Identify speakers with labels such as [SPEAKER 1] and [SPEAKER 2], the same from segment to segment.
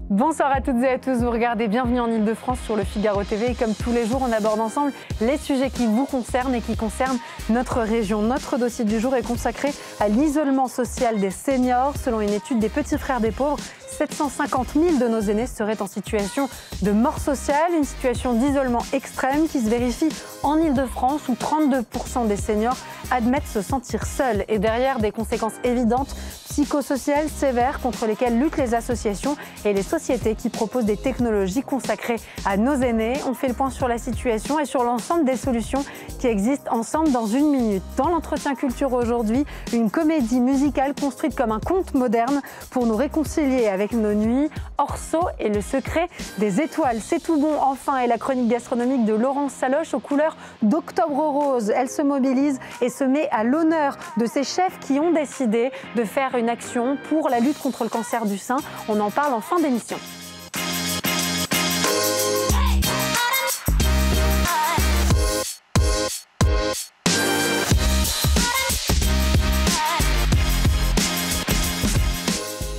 [SPEAKER 1] Bonsoir à toutes et à tous, vous regardez Bienvenue en Ile-de-France sur le Figaro TV et comme tous les jours on aborde ensemble les sujets qui vous concernent et qui concernent notre région. Notre dossier du jour est consacré à l'isolement social des seniors. Selon une étude des Petits Frères des Pauvres, 750 000 de nos aînés seraient en situation de mort sociale, une situation d'isolement extrême qui se vérifie en Ile-de-France où 32% des seniors admettent se sentir seuls et derrière des conséquences évidentes psychosociales sévères contre lesquelles luttent les associations et les sociétés qui proposent des technologies consacrées à nos aînés. On fait le point sur la situation et sur l'ensemble des solutions qui existent ensemble dans une minute. Dans l'entretien culture aujourd'hui, une comédie musicale construite comme un conte moderne pour nous réconcilier avec nos nuits. Orso et le secret des étoiles. C'est tout bon enfin et la chronique gastronomique de Laurence Saloche aux couleurs d'Octobre Rose. Elle se mobilise et se met à l'honneur de ces chefs qui ont décidé de faire une action pour la lutte contre le cancer du sein. On en parle en fin d'émission.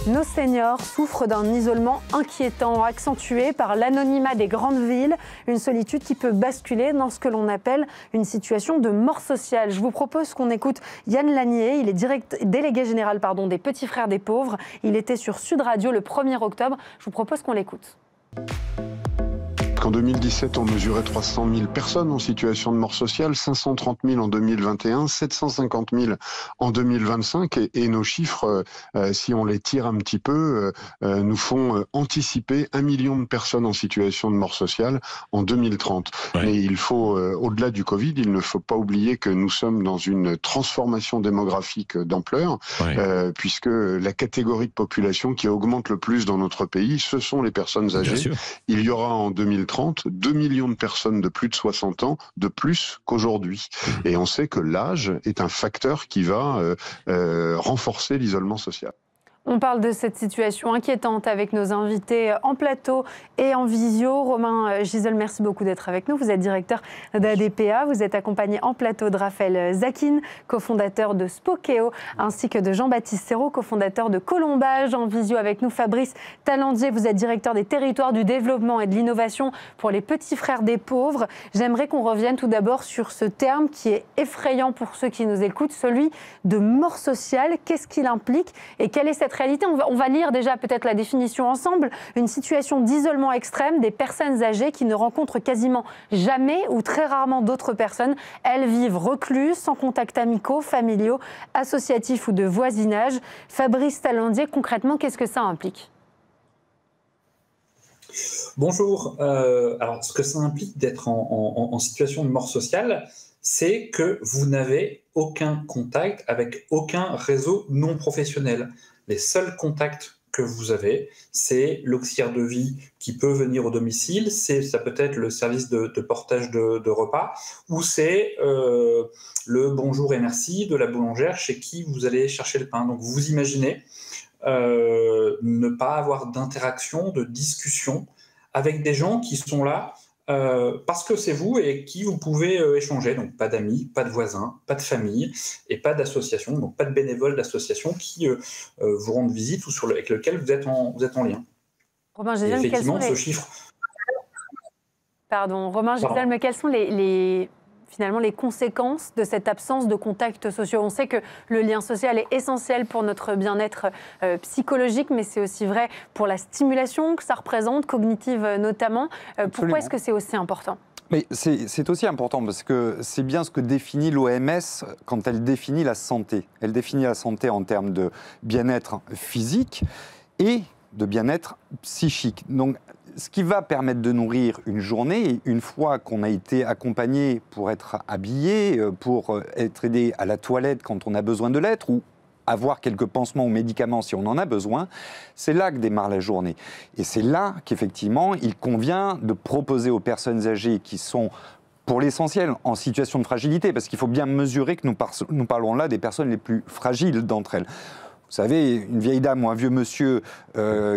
[SPEAKER 1] Nos seniors souffrent d'un isolement inquiétant, accentué par l'anonymat des grandes villes, une solitude qui peut basculer dans ce que l'on appelle une situation de mort sociale. Je vous propose qu'on écoute Yann Lanier, il est délégué général des Petits Frères des Pauvres. Il était sur Sud Radio le 1er octobre. Je vous propose qu'on l'écoute.
[SPEAKER 2] En 2017, on mesurait 300 000 personnes en situation de mort sociale, 530 000 en 2021, 750 000 en 2025. Et nos chiffres, si on les tire un petit peu, nous font anticiper 1 million de personnes en situation de mort sociale en 2030. Ouais. Mais il faut, au-delà du Covid, il ne faut pas oublier que nous sommes dans une transformation démographique d'ampleur, ouais. Puisque la catégorie de population qui augmente le plus dans notre pays, ce sont les personnes âgées. Il y aura en 2030 2 millions de personnes de plus de 60 ans de plus qu'aujourd'hui. Et on sait que l'âge est un facteur qui va renforcer l'isolement social.
[SPEAKER 1] On parle de cette situation inquiétante avec nos invités en plateau et en visio. Romain Giselle, merci beaucoup d'être avec nous. Vous êtes directeur d'ADPA. Vous êtes accompagné en plateau de Raphaël Zakin, cofondateur de Spokeo, ainsi que de Jean-Baptiste Serrault, cofondateur de Colombage. En visio avec nous, Fabrice Talandier. Vous êtes directeur des territoires du développement et de l'innovation pour les Petits Frères des Pauvres. J'aimerais qu'on revienne tout d'abord sur ce terme qui est effrayant pour ceux qui nous écoutent, celui de mort sociale. Qu'est-ce qu'il implique et quelle est cette réalité? On va lire déjà peut-être la définition ensemble. Une situation d'isolement extrême des personnes âgées qui ne rencontrent quasiment jamais ou très rarement d'autres personnes. Elles vivent recluses, sans contacts amicaux, familiaux, associatifs ou de voisinage. Fabrice Talandier, concrètement, qu'est-ce que ça implique ?
[SPEAKER 3] Bonjour. Alors, ce que ça implique d'être en situation de mort sociale, c'est que vous n'avez aucun contact avec aucun réseau non professionnel. Les seuls contacts que vous avez, c'est l'auxiliaire de vie qui peut venir au domicile, ça peut être le service de portage de repas, ou c'est le bonjour et merci de la boulangère chez qui vous allez chercher le pain. Donc vous imaginez ne pas avoir d'interaction, de discussion avec des gens qui sont là parce que c'est vous et qui vous pouvez échanger. Donc pas d'amis, pas de voisins, pas de famille et pas d'association, donc pas de bénévoles d'association qui vous rendent visite ou avec lequel vous êtes en lien.
[SPEAKER 1] Romain Giselle,
[SPEAKER 3] effectivement, ce chiffre...
[SPEAKER 1] Romain Giselle, mais quelles sont finalement les conséquences de cette absence de contacts sociaux? On sait que le lien social est essentiel pour notre bien-être psychologique, mais c'est aussi vrai pour la stimulation que ça représente, cognitive notamment. Pourquoi est-ce que c'est aussi important ?
[SPEAKER 4] Mais c'est aussi important parce que c'est bien ce que définit l'OMS quand elle définit la santé. Elle définit la santé en termes de bien-être physique et de bien-être psychique. Donc, ce qui va permettre de nourrir une journée, une fois qu'on a été accompagné pour être habillé, pour être aidé à la toilette quand on a besoin de l'être, ou avoir quelques pansements ou médicaments si on en a besoin, c'est là que démarre la journée. Et c'est là qu'effectivement, il convient de proposer aux personnes âgées qui sont, pour l'essentiel, en situation de fragilité, parce qu'il faut bien mesurer que nous parlons là des personnes les plus fragiles d'entre elles. Vous savez, une vieille dame ou un vieux monsieur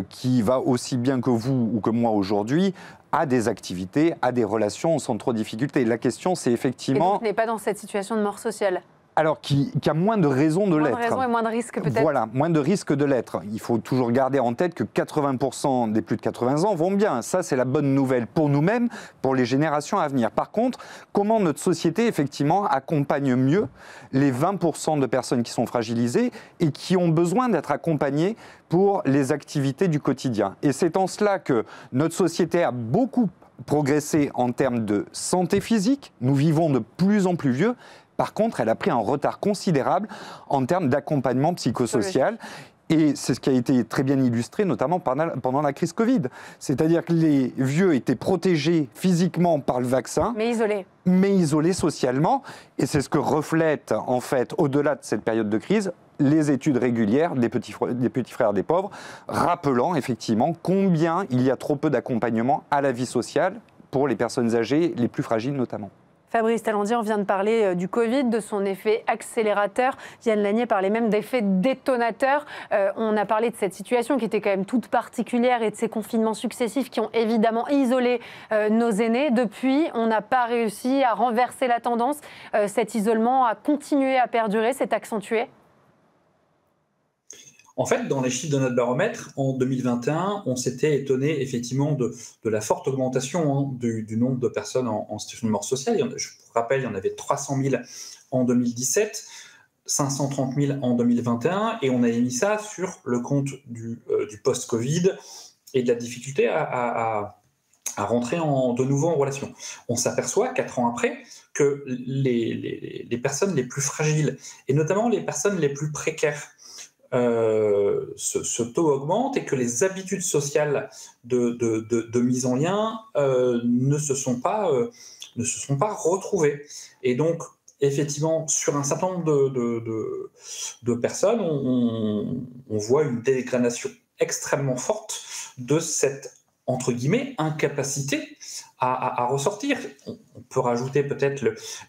[SPEAKER 4] qui va aussi bien que vous ou que moi aujourd'hui a des activités, a des relations sans trop de difficultés. La question, c'est effectivement...
[SPEAKER 1] Et donc, n'est pas dans cette situation de mort sociale.
[SPEAKER 4] Alors, qui a moins de raisons de l'être.
[SPEAKER 1] Moins de raisons et moins de risques peut-être.
[SPEAKER 4] Voilà, moins de risques de l'être. Il faut toujours garder en tête que 80% des plus de 80 ans vont bien. Ça, c'est la bonne nouvelle pour nous-mêmes, pour les générations à venir. Par contre, comment notre société, effectivement, accompagne mieux les 20% de personnes qui sont fragilisées et qui ont besoin d'être accompagnées pour les activités du quotidien. Et c'est en cela que notre société a beaucoup progressé en termes de santé physique. Nous vivons de plus en plus vieux. Par contre, elle a pris un retard considérable en termes d'accompagnement psychosocial. Et c'est ce qui a été très bien illustré, notamment pendant la crise Covid. C'est-à-dire que les vieux étaient protégés physiquement par le vaccin, mais isolés socialement. Et c'est ce que reflètent, en fait, au-delà de cette période de crise, les études régulières des petits frères des pauvres, rappelant effectivement combien il y a trop peu d'accompagnement à la vie sociale pour les personnes âgées, les plus fragiles notamment.
[SPEAKER 1] Fabrice Tallandier, on vient de parler du Covid, de son effet accélérateur. Yann Lanier parlait même d'effet détonateur. On a parlé de cette situation qui était quand même toute particulière et de ces confinements successifs qui ont évidemment isolé nos aînés. Depuis, on n'a pas réussi à renverser la tendance. Cet isolement a continué à perdurer, s'est accentué.
[SPEAKER 3] En fait, dans les chiffres de notre baromètre, en 2021, on s'était étonné effectivement de la forte augmentation du nombre de personnes en situation de mort sociale. Je vous rappelle, il y en avait 300 000 en 2017, 530 000 en 2021, et on a mis ça sur le compte du post-Covid et de la difficulté à rentrer de nouveau en relation. On s'aperçoit, 4 ans après, que les personnes les plus fragiles, et notamment les personnes les plus précaires, ce taux augmente et que les habitudes sociales de mise en lien ne se sont pas retrouvées. Et donc, effectivement, sur un certain nombre de personnes, on voit une dégradation extrêmement forte de cette, entre guillemets, incapacité à ressortir. On peut rajouter peut-être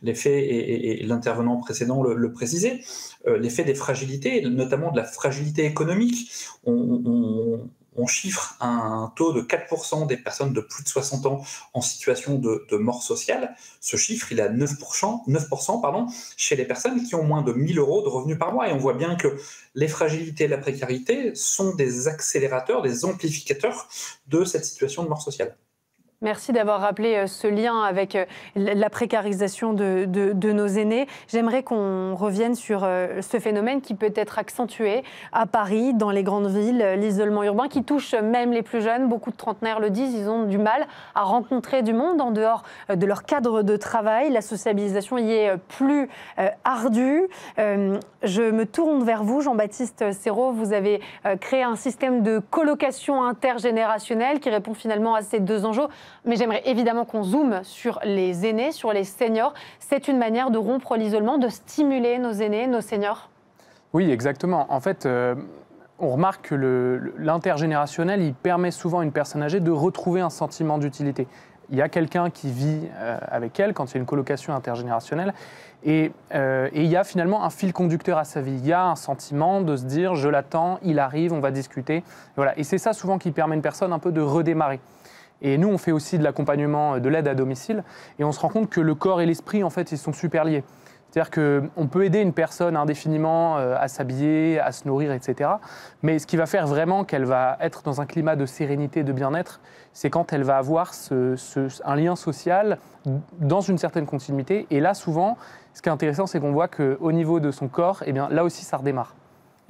[SPEAKER 3] l'effet, et l'intervenant précédent le précisait, l'effet des fragilités, notamment de la fragilité économique. On chiffre un taux de 4% des personnes de plus de 60 ans en situation de mort sociale. Ce chiffre, il est à 9% chez les personnes qui ont moins de 1 000 € de revenus par mois. Et on voit bien que les fragilités et la précarité sont des accélérateurs, des amplificateurs de cette situation de mort sociale.
[SPEAKER 1] Merci d'avoir rappelé ce lien avec la précarisation de nos aînés. J'aimerais qu'on revienne sur ce phénomène qui peut être accentué à Paris, dans les grandes villes, l'isolement urbain qui touche même les plus jeunes. Beaucoup de trentenaires le disent, ils ont du mal à rencontrer du monde en dehors de leur cadre de travail. La sociabilisation y est plus ardue. Je me tourne vers vous, Jean-Baptiste Serrault. Vous avez créé un système de colocation intergénérationnelle qui répond finalement à ces deux enjeux. Mais j'aimerais évidemment qu'on zoome sur les aînés, sur les seniors. C'est une manière de rompre l'isolement, de stimuler nos aînés, nos seniors?
[SPEAKER 5] Oui, exactement. En fait, on remarque que l'intergénérationnel, il permet souvent à une personne âgée de retrouver un sentiment d'utilité. Il y a quelqu'un qui vit avec elle quand il y a une colocation intergénérationnelle et il y a finalement un fil conducteur à sa vie. Il y a un sentiment de se dire « je l'attends, il arrive, on va discuter ». Voilà. Et c'est ça souvent qui permet à une personne un peu de redémarrer. Et nous, on fait aussi de l'accompagnement, de l'aide à domicile. Et on se rend compte que le corps et l'esprit, en fait, ils sont super liés. C'est-à-dire qu'on peut aider une personne indéfiniment à s'habiller, à se nourrir, etc. Mais ce qui va faire vraiment qu'elle va être dans un climat de sérénité, de bien-être, c'est quand elle va avoir un lien social dans une certaine continuité. Et là, souvent, ce qui est intéressant, c'est qu'on voit qu'au niveau de son corps, eh bien, là aussi, ça redémarre.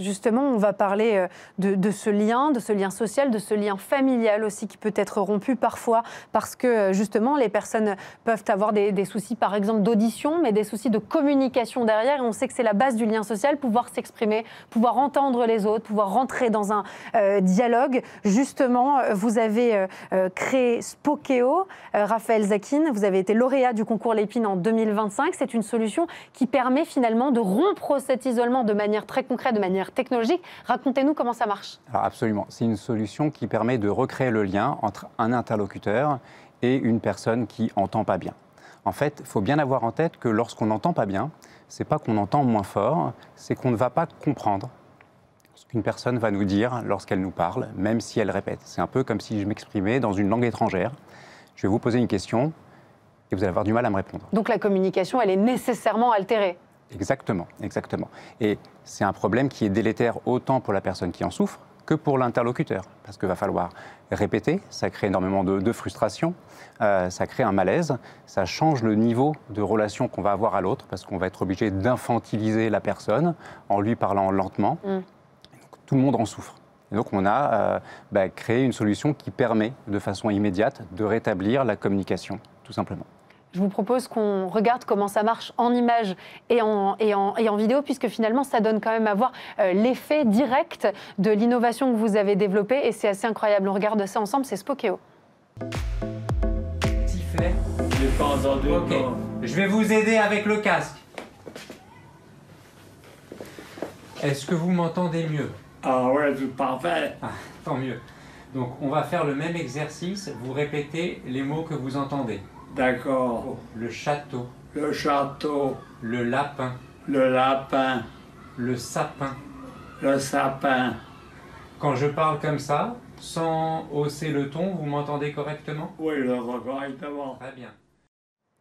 [SPEAKER 1] Justement, on va parler de ce lien social, de ce lien familial aussi qui peut être rompu parfois parce que justement les personnes peuvent avoir des soucis par exemple d'audition mais des soucis de communication derrière et on sait que c'est la base du lien social, pouvoir s'exprimer, pouvoir entendre les autres, pouvoir rentrer dans un dialogue. Justement, vous avez créé Spokeo, Raphaël Zakin, vous avez été lauréat du concours Lépine en 2025. C'est une solution qui permet finalement de rompre cet isolement de manière très concrète, de manière technologique. Racontez-nous comment ça marche.
[SPEAKER 6] Alors absolument. C'est une solution qui permet de recréer le lien entre un interlocuteur et une personne qui n'entend pas bien. En fait, il faut bien avoir en tête que lorsqu'on n'entend pas bien, ce n'est pas qu'on entend moins fort, c'est qu'on ne va pas comprendre ce qu'une personne va nous dire lorsqu'elle nous parle, même si elle répète. C'est un peu comme si je m'exprimais dans une langue étrangère. Je vais vous poser une question et vous allez avoir du mal à me répondre.
[SPEAKER 1] Donc la communication, elle est nécessairement altérée.
[SPEAKER 6] Exactement, exactement. Et c'est un problème qui est délétère autant pour la personne qui en souffre que pour l'interlocuteur, parce qu'il va falloir répéter, ça crée énormément de frustration, ça crée un malaise, ça change le niveau de relation qu'on va avoir à l'autre, parce qu'on va être obligé d'infantiliser la personne en lui parlant lentement. Donc, tout le monde en souffre. Et donc on a créé une solution qui permet de façon immédiate de rétablir la communication, tout simplement.
[SPEAKER 1] Je vous propose qu'on regarde comment ça marche en images et en vidéo, puisque finalement, ça donne quand même à voir l'effet direct de l'innovation que vous avez développée, et c'est assez incroyable. On regarde ça ensemble, c'est Spokeo.
[SPEAKER 7] Sifflet.
[SPEAKER 8] J'ai pas entendu.
[SPEAKER 7] Ok,
[SPEAKER 8] Non.
[SPEAKER 7] je vais vous aider avec le casque. Est-ce que vous m'entendez mieux?
[SPEAKER 8] Ah ouais, c'est parfait.
[SPEAKER 7] Ah, tant mieux. Donc, on va faire le même exercice. Vous répétez les mots que vous entendez.
[SPEAKER 8] D'accord.
[SPEAKER 7] Le château,
[SPEAKER 8] Le château,
[SPEAKER 7] le lapin,
[SPEAKER 8] le lapin,
[SPEAKER 7] le sapin.
[SPEAKER 8] le sapin.
[SPEAKER 7] Quand je parle comme ça, sans hausser le ton, vous m'entendez correctement?
[SPEAKER 8] Oui, je le vois correctement.
[SPEAKER 7] Très bien.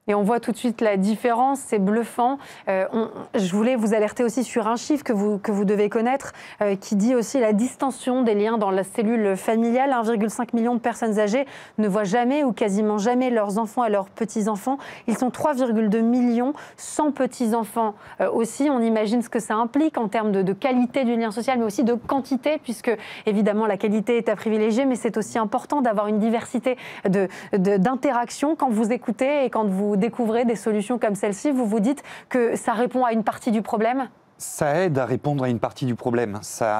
[SPEAKER 1] Et on voit tout de suite la différence, c'est bluffant. Je voulais vous alerter aussi sur un chiffre que vous devez connaître, qui dit aussi la distension des liens dans la cellule familiale. 1,5 million de personnes âgées ne voient jamais ou quasiment jamais leurs enfants et leurs petits-enfants. Ils sont 3,2 millions sans petits-enfants aussi. On imagine ce que ça implique en termes de qualité du lien social, mais aussi de quantité, puisque évidemment la qualité est à privilégier, mais c'est aussi important d'avoir une diversité d'interactions. Quand vous écoutez et quand vous découvrez des solutions comme celle-ci, vous vous dites que ça répond à une partie du problème?
[SPEAKER 4] Ça aide à répondre à une partie du problème.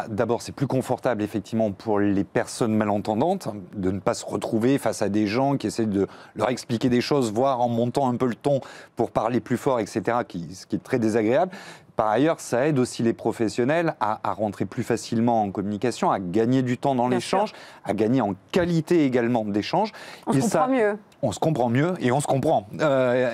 [SPEAKER 4] D'abord, c'est plus confortable effectivement pour les personnes malentendantes de ne pas se retrouver face à des gens qui essaient de leur expliquer des choses, voire en montant un peu le ton pour parler plus fort, etc., ce qui est très désagréable. Par ailleurs, ça aide aussi les professionnels à rentrer plus facilement en communication, à gagner du temps dans l'échange, à gagner en qualité également d'échange.
[SPEAKER 1] On se comprend mieux.
[SPEAKER 4] On se comprend mieux et on se comprend.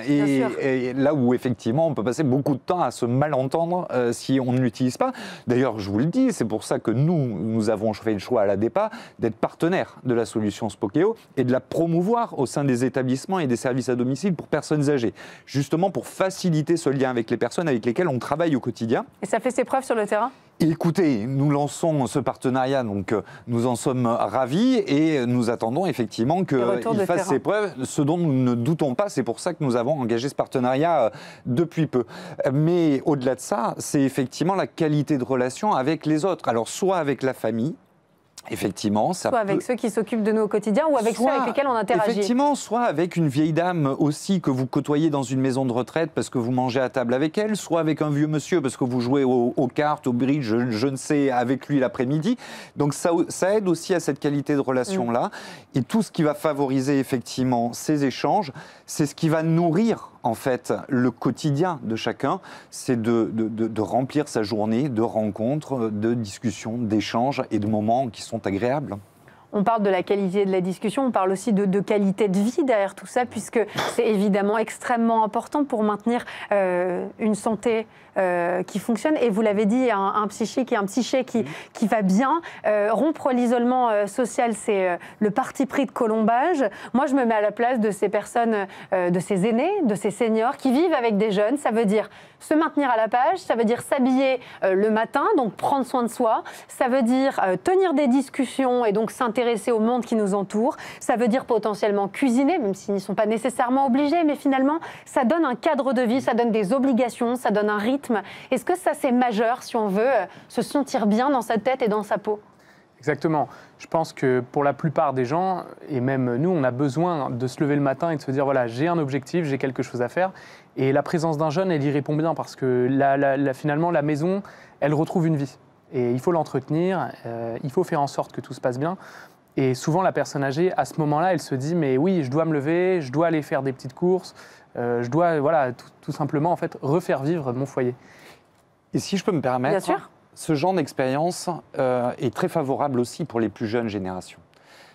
[SPEAKER 4] Et là où effectivement on peut passer beaucoup de temps à se malentendre si on ne l'utilise pas. D'ailleurs, je vous le dis, c'est pour ça que nous avons fait le choix à l'ADEPA d'être partenaire de la solution Spokeo et de la promouvoir au sein des établissements et des services à domicile pour personnes âgées, justement pour faciliter ce lien avec les personnes avec lesquelles on travaille au quotidien.
[SPEAKER 1] Et ça fait ses preuves sur le terrain?
[SPEAKER 4] Écoutez, nous lançons ce partenariat, donc nous en sommes ravis et nous attendons effectivement qu'il fasse ses preuves, ce dont nous ne doutons pas, c'est pour ça que nous avons engagé ce partenariat depuis peu. Mais au-delà de ça, c'est effectivement la qualité de relation avec les autres. Alors soit avec la famille, effectivement, ça
[SPEAKER 1] soit avec ceux qui s'occupent de nous au quotidien ou avec ceux avec lesquels on interagit.
[SPEAKER 4] Effectivement, soit avec une vieille dame aussi que vous côtoyez dans une maison de retraite parce que vous mangez à table avec elle, soit avec un vieux monsieur parce que vous jouez aux cartes, au bridge, je ne sais, avec lui l'après-midi. Donc ça aide aussi à cette qualité de relation-là. Et tout ce qui va favoriser effectivement ces échanges, c'est ce qui va nourrir en fait le quotidien de chacun, c'est de remplir sa journée de rencontres, de discussions, d'échanges et de moments qui sont agréables.
[SPEAKER 1] On parle de la qualité de la discussion, on parle aussi de qualité de vie derrière tout ça, puisque c'est évidemment extrêmement important pour maintenir une santé qui fonctionne. Et vous l'avez dit, un psychique et un psyché qui va bien. Rompre l'isolement social, c'est le parti pris de Colombage. Moi, je me mets à la place de ces personnes, de ces aînés, de ces seniors qui vivent avec des jeunes. Ça veut dire se maintenir à la page, ça veut dire s'habiller le matin, donc prendre soin de soi. Ça veut dire tenir des discussions et donc s'intéresser au monde qui nous entoure. Ça veut dire potentiellement cuisiner, même s'ils n'y sont pas nécessairement obligés, mais finalement, ça donne un cadre de vie, ça donne des obligations, ça donne un rythme. Est-ce que ça, c'est majeur si on veut se sentir bien dans sa tête et dans sa peau?
[SPEAKER 5] Exactement. Je pense que pour la plupart des gens, et même nous, on a besoin de se lever le matin et de se dire, voilà, j'ai un objectif, j'ai quelque chose à faire. Et la présence d'un jeune, elle y répond bien parce que finalement, la maison, elle retrouve une vie. Et il faut l'entretenir, il faut faire en sorte que tout se passe bien. Et souvent, la personne âgée, à ce moment-là, elle se dit, mais oui, je dois me lever, je dois aller faire des petites courses, je dois, voilà, tout simplement, en fait, refaire vivre mon foyer.
[SPEAKER 4] Et si je peux me permettre,
[SPEAKER 1] bien sûr,
[SPEAKER 4] ce genre d'expérience est très favorable aussi pour les plus jeunes générations.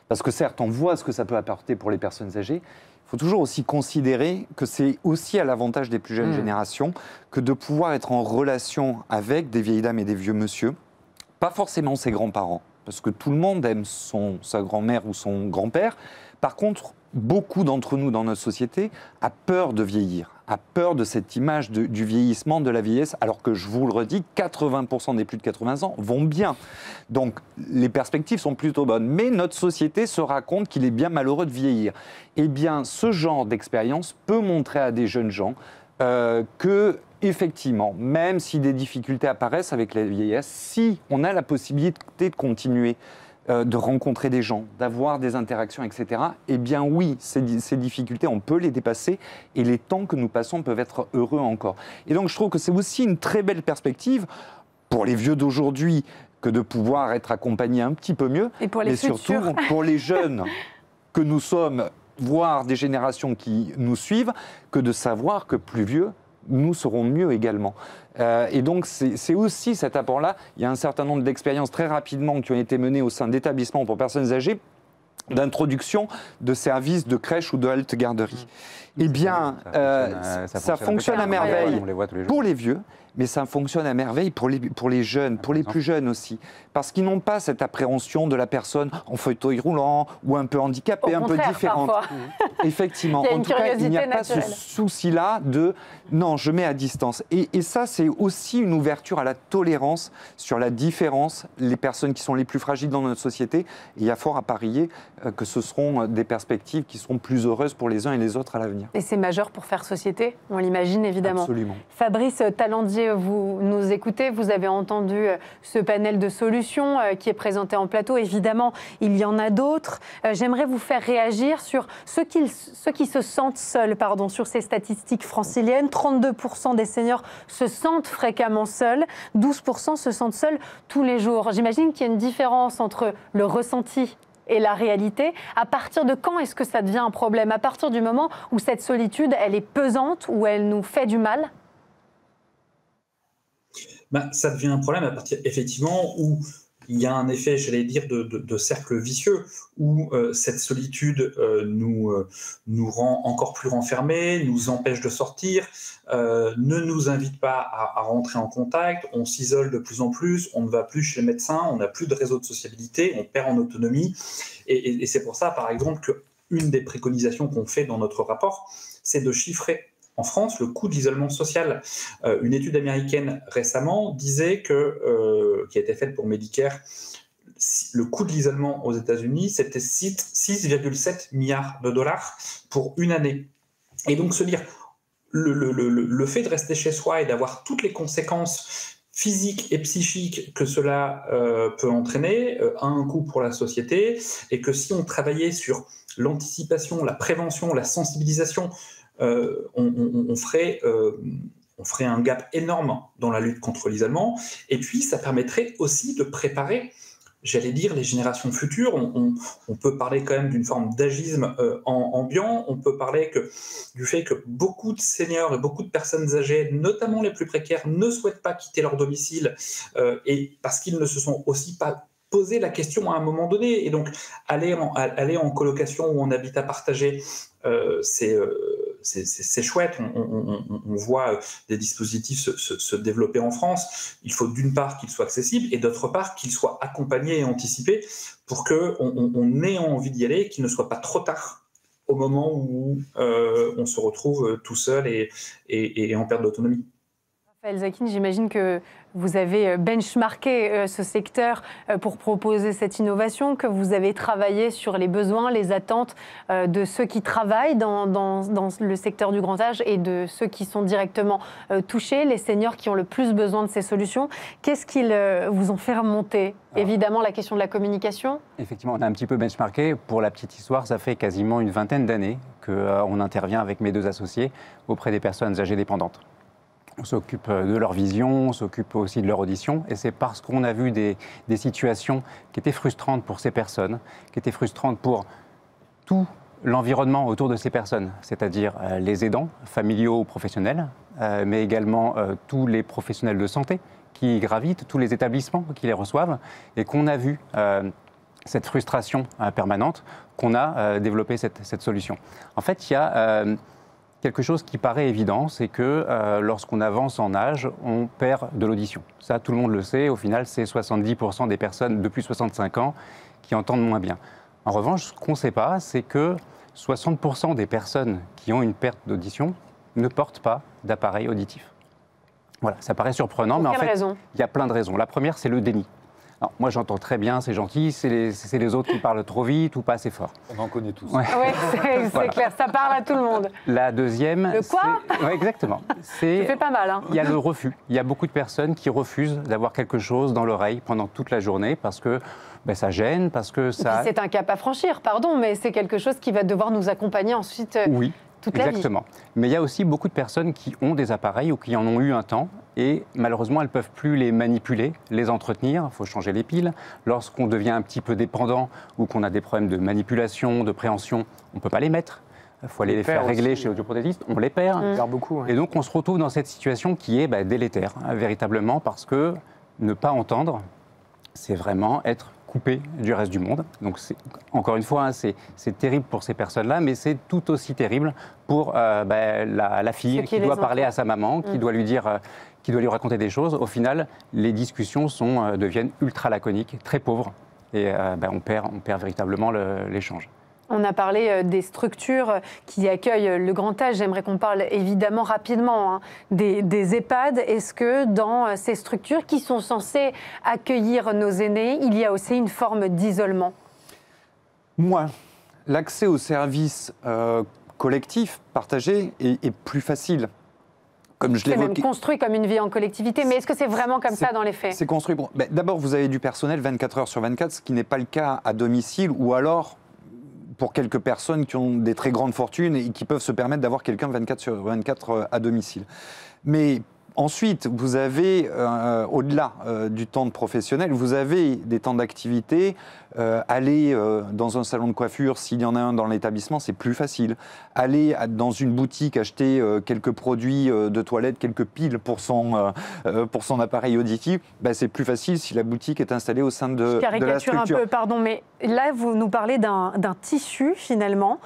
[SPEAKER 4] Parce que certes, on voit ce que ça peut apporter pour les personnes âgées. Il faut toujours aussi considérer que c'est aussi à l'avantage des plus jeunes générations que de pouvoir être en relation avec des vieilles dames et des vieux monsieur, pas forcément ses grands-parents, parce que tout le monde aime sa grand-mère ou son grand-père. Par contre, beaucoup d'entre nous dans notre société a peur de vieillir, a peur de cette image du vieillissement, de la vieillesse, alors que je vous le redis, 80% des plus de 80 ans vont bien. Donc les perspectives sont plutôt bonnes. Mais notre société se raconte qu'il est bien malheureux de vieillir. Eh bien, ce genre d'expérience peut montrer à des jeunes gens que, effectivement, même si des difficultés apparaissent avec la vieillesse, si on a la possibilité de continuer de rencontrer des gens, d'avoir des interactions, etc., eh bien oui, ces difficultés, on peut les dépasser et les temps que nous passons peuvent être heureux encore. Et donc je trouve que c'est aussi une très belle perspective pour les vieux d'aujourd'hui que de pouvoir être accompagnés un petit peu mieux,
[SPEAKER 1] et pour les
[SPEAKER 4] mais surtout pour les jeunes que nous sommes, voire des générations qui nous suivent, que de savoir que plus vieux, nous serons mieux également. Et donc, c'est aussi cet apport-là. Il y a un certain nombre d'expériences très rapidement qui ont été menées au sein d'établissements pour personnes âgées, d'introduction de services de crèche ou de halte garderie. Eh bien, ça fonctionne à merveille pour les vieux, mais ça fonctionne à merveille pour les jeunes, pour les plus jeunes aussi. Parce qu'ils n'ont pas cette appréhension de la personne en fauteuil roulant ou un peu handicapée, un peu différente. Effectivement. En tout cas, il n'y a pas ce souci-là de « non, je mets à distance ». Et ça, c'est aussi une ouverture à la tolérance sur la différence, les personnes qui sont les plus fragiles dans notre société. Et il y a fort à parier que ce seront des perspectives qui seront plus heureuses pour les uns et les autres à l'avenir.
[SPEAKER 1] Et c'est majeur pour faire société, on l'imagine évidemment.
[SPEAKER 4] Absolument.
[SPEAKER 1] Fabrice Talandier, vous nous écoutez, vous avez entendu ce panel de solutions qui est présenté en plateau. Évidemment, il y en a d'autres. J'aimerais vous faire réagir sur ceux qui se sentent seuls, sur ces statistiques franciliennes. 32% des seniors se sentent fréquemment seuls, 12% se sentent seuls tous les jours. J'imagine qu'il y a une différence entre le ressenti et la réalité. À partir de quand est-ce que ça devient un problème? À partir du moment où cette solitude, elle est pesante, où elle nous fait du mal?
[SPEAKER 3] Ça devient un problème à partir, effectivement, où il y a un effet, j'allais dire, de cercle vicieux, où cette solitude nous rend encore plus renfermés, nous empêche de sortir, ne nous invite pas à rentrer en contact, on s'isole de plus en plus, on ne va plus chez le médecin, on n'a plus de réseau de sociabilité, on perd en autonomie. Et c'est pour ça, par exemple, qu'une des préconisations qu'on fait dans notre rapport, c'est de chiffrer en France le coût de l'isolement social. Une étude américaine récemment disait qui a été faite pour Medicare, le coût de l'isolement aux États-Unis, c'était 6,7 milliards de dollars pour une année. Et donc se dire, le fait de rester chez soi et d'avoir toutes les conséquences physiques et psychiques que cela peut entraîner a un coût pour la société, et que si on travaillait sur l'anticipation, la prévention, la sensibilisation, on ferait un gap énorme dans la lutte contre l'isolement. Et puis, ça permettrait aussi de préparer, j'allais dire, les générations futures. On peut parler quand même d'une forme d'agisme ambiant. On peut parler du fait que beaucoup de seniors et beaucoup de personnes âgées, notamment les plus précaires, ne souhaitent pas quitter leur domicile, et parce qu'ils ne se sont aussi pas posé la question à un moment donné. Et donc, aller en colocation ou en habitat partagé, c'est chouette. On voit des dispositifs se développer en France. Il faut d'une part qu'ils soient accessibles et d'autre part qu'ils soient accompagnés et anticipés pour qu'on ait envie d'y aller, qu'il ne soit pas trop tard au moment où on se retrouve tout seul et en perte d'autonomie.
[SPEAKER 1] Raphaël Zakin, j'imagine que vous avez benchmarké ce secteur pour proposer cette innovation, que vous avez travaillé sur les besoins, les attentes de ceux qui travaillent dans le secteur du grand âge et de ceux qui sont directement touchés, les seniors qui ont le plus besoin de ces solutions. Qu'est-ce qu'ils vous ont fait remonter? Évidemment, la question de la communication.
[SPEAKER 6] Effectivement, on a un petit peu benchmarké. Pour la petite histoire, ça fait quasiment une vingtaine d'années qu'on intervient avec mes deux associés auprès des personnes âgées dépendantes. On s'occupe de leur vision, on s'occupe aussi de leur audition. Et c'est parce qu'on a vu des situations qui étaient frustrantes pour ces personnes, qui étaient frustrantes pour tout l'environnement autour de ces personnes, c'est-à-dire les aidants, familiaux ou professionnels, mais également tous les professionnels de santé qui gravitent, tous les établissements qui les reçoivent, et qu'on a vu cette frustration permanente, qu'on a développé cette solution. En fait, il y a quelque chose qui paraît évident, c'est que lorsqu'on avance en âge, on perd de l'audition. Ça, tout le monde le sait. Au final, c'est 70% des personnes de plus de 65 ans qui entendent moins bien. En revanche, ce qu'on ne sait pas, c'est que 60% des personnes qui ont une perte d'audition ne portent pas d'appareil auditif. Voilà, ça paraît surprenant, mais en fait, il y a plein de raisons. La première, c'est le déni. Alors, moi, j'entends très bien, c'est gentil, c'est les autres qui parlent trop vite ou pas assez fort.
[SPEAKER 4] On en connaît tous.
[SPEAKER 1] Ouais. Oui, c'est clair, ça parle à tout le monde.
[SPEAKER 6] La deuxième...
[SPEAKER 1] Le quoi ?
[SPEAKER 6] Oui, exactement.
[SPEAKER 1] Ça fait pas mal. Hein.
[SPEAKER 6] Il y a le refus. Il y a beaucoup de personnes qui refusent d'avoir quelque chose dans l'oreille pendant toute la journée parce que ça gêne, parce que ça...
[SPEAKER 1] C'est un cap à franchir, pardon, mais c'est quelque chose qui va devoir nous accompagner ensuite
[SPEAKER 6] oui,
[SPEAKER 1] toute la vie.
[SPEAKER 6] Exactement. Mais il y a aussi beaucoup de personnes qui ont des appareils ou qui en ont eu un temps et malheureusement, elles ne peuvent plus les manipuler, les entretenir. Il faut changer les piles. Lorsqu'on devient un petit peu dépendant ou qu'on a des problèmes de manipulation, de préhension, on ne peut pas les mettre. Il faut aller les faire régler chez l'audioprothésiste. On les perd.
[SPEAKER 5] On perd beaucoup. Ouais.
[SPEAKER 6] Et donc, on se retrouve dans cette situation qui est délétère, véritablement, parce que ne pas entendre, c'est vraiment être coupé du reste du monde. Donc, encore une fois, c'est terrible pour ces personnes-là, mais c'est tout aussi terrible pour la fille qui doit parler à sa maman, qui doit lui dire... qui doit lui raconter des choses. Au final, les discussions deviennent ultra laconiques, très pauvres, et on perd véritablement l'échange.
[SPEAKER 1] On a parlé des structures qui accueillent le grand âge. J'aimerais qu'on parle évidemment rapidement des EHPAD. Est-ce que dans ces structures qui sont censées accueillir nos aînés, il y a aussi une forme d'isolement ?
[SPEAKER 4] Moi, l'accès aux services collectifs, partagés, est plus facile.
[SPEAKER 1] C'est même construit comme une vie en collectivité, mais est-ce que c'est vraiment comme ça dans les faits ?
[SPEAKER 4] C'est construit. D'abord, vous avez du personnel 24 heures sur 24, ce qui n'est pas le cas à domicile, ou alors pour quelques personnes qui ont des très grandes fortunes et qui peuvent se permettre d'avoir quelqu'un 24 sur 24 à domicile. Mais ensuite, vous avez, au-delà du temps de professionnel, vous avez des temps d'activité. Aller dans un salon de coiffure, s'il y en a un dans l'établissement, c'est plus facile. Aller dans une boutique acheter quelques produits de toilette, quelques piles pour son appareil auditif, c'est plus facile si la boutique est installée au sein de la structure.
[SPEAKER 1] Je caricature un peu, pardon, mais là, vous nous parlez d'un tissu, finalement,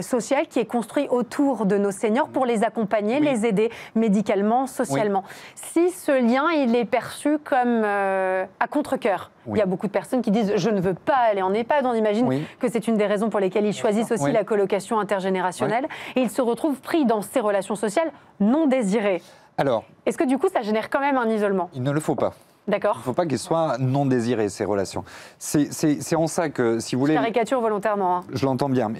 [SPEAKER 1] social qui est construit autour de nos seniors pour les accompagner, les aider médicalement, socialement. Si ce lien, il est perçu comme à contre-cœur, il y a beaucoup de personnes qui disent « je ne veux pas aller en EHPAD ». On imagine que c'est une des raisons pour lesquelles ils choisissent aussi la colocation intergénérationnelle. Et ils se retrouvent pris dans ces relations sociales non désirées.
[SPEAKER 4] Alors,
[SPEAKER 1] est-ce que du coup, ça génère quand même un isolement ?
[SPEAKER 4] Il ne le faut pas.
[SPEAKER 1] D'accord.
[SPEAKER 4] Il ne faut pas qu'elles soient non désirées, ces relations. C'est en ça que, si vous voulez...
[SPEAKER 1] Je caricature volontairement. Hein.
[SPEAKER 4] Je l'entends bien,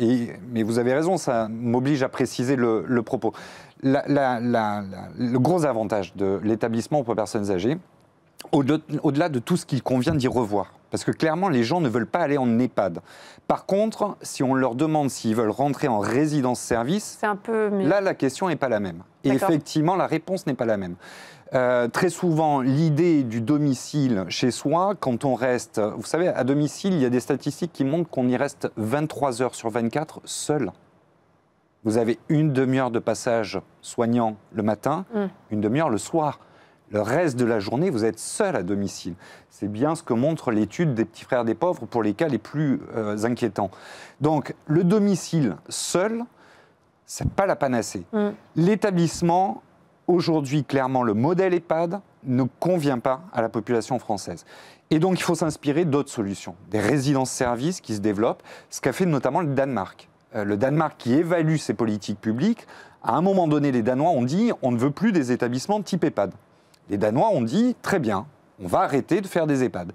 [SPEAKER 4] mais vous avez raison, ça m'oblige à préciser le propos. Le gros avantage de l'établissement pour personnes âgées, au-delà de tout ce qu'il convient d'y revoir, parce que clairement, les gens ne veulent pas aller en EHPAD. Par contre, si on leur demande s'ils veulent rentrer en résidence-service,
[SPEAKER 1] c'est un peu mieux.
[SPEAKER 4] Là, la question n'est pas la même. Et effectivement, la réponse n'est pas la même. Très souvent, l'idée du domicile chez soi, quand on reste... Vous savez, à domicile, il y a des statistiques qui montrent qu'on y reste 23 heures sur 24 seul. Vous avez une demi-heure de passage soignant le matin, une demi-heure le soir. Le reste de la journée, vous êtes seul à domicile. C'est bien ce que montre l'étude des petits frères des pauvres pour les cas les plus inquiétants. Donc, le domicile seul, ce n'est pas la panacée. L'établissement, aujourd'hui, clairement, le modèle EHPAD ne convient pas à la population française. Et donc, il faut s'inspirer d'autres solutions. Des résidences-services qui se développent, ce qu'a fait notamment le Danemark. Le Danemark qui évalue ses politiques publiques, à un moment donné, les Danois ont dit « on ne veut plus des établissements type EHPAD ». Les Danois ont dit « très bien, on va arrêter de faire des EHPAD ».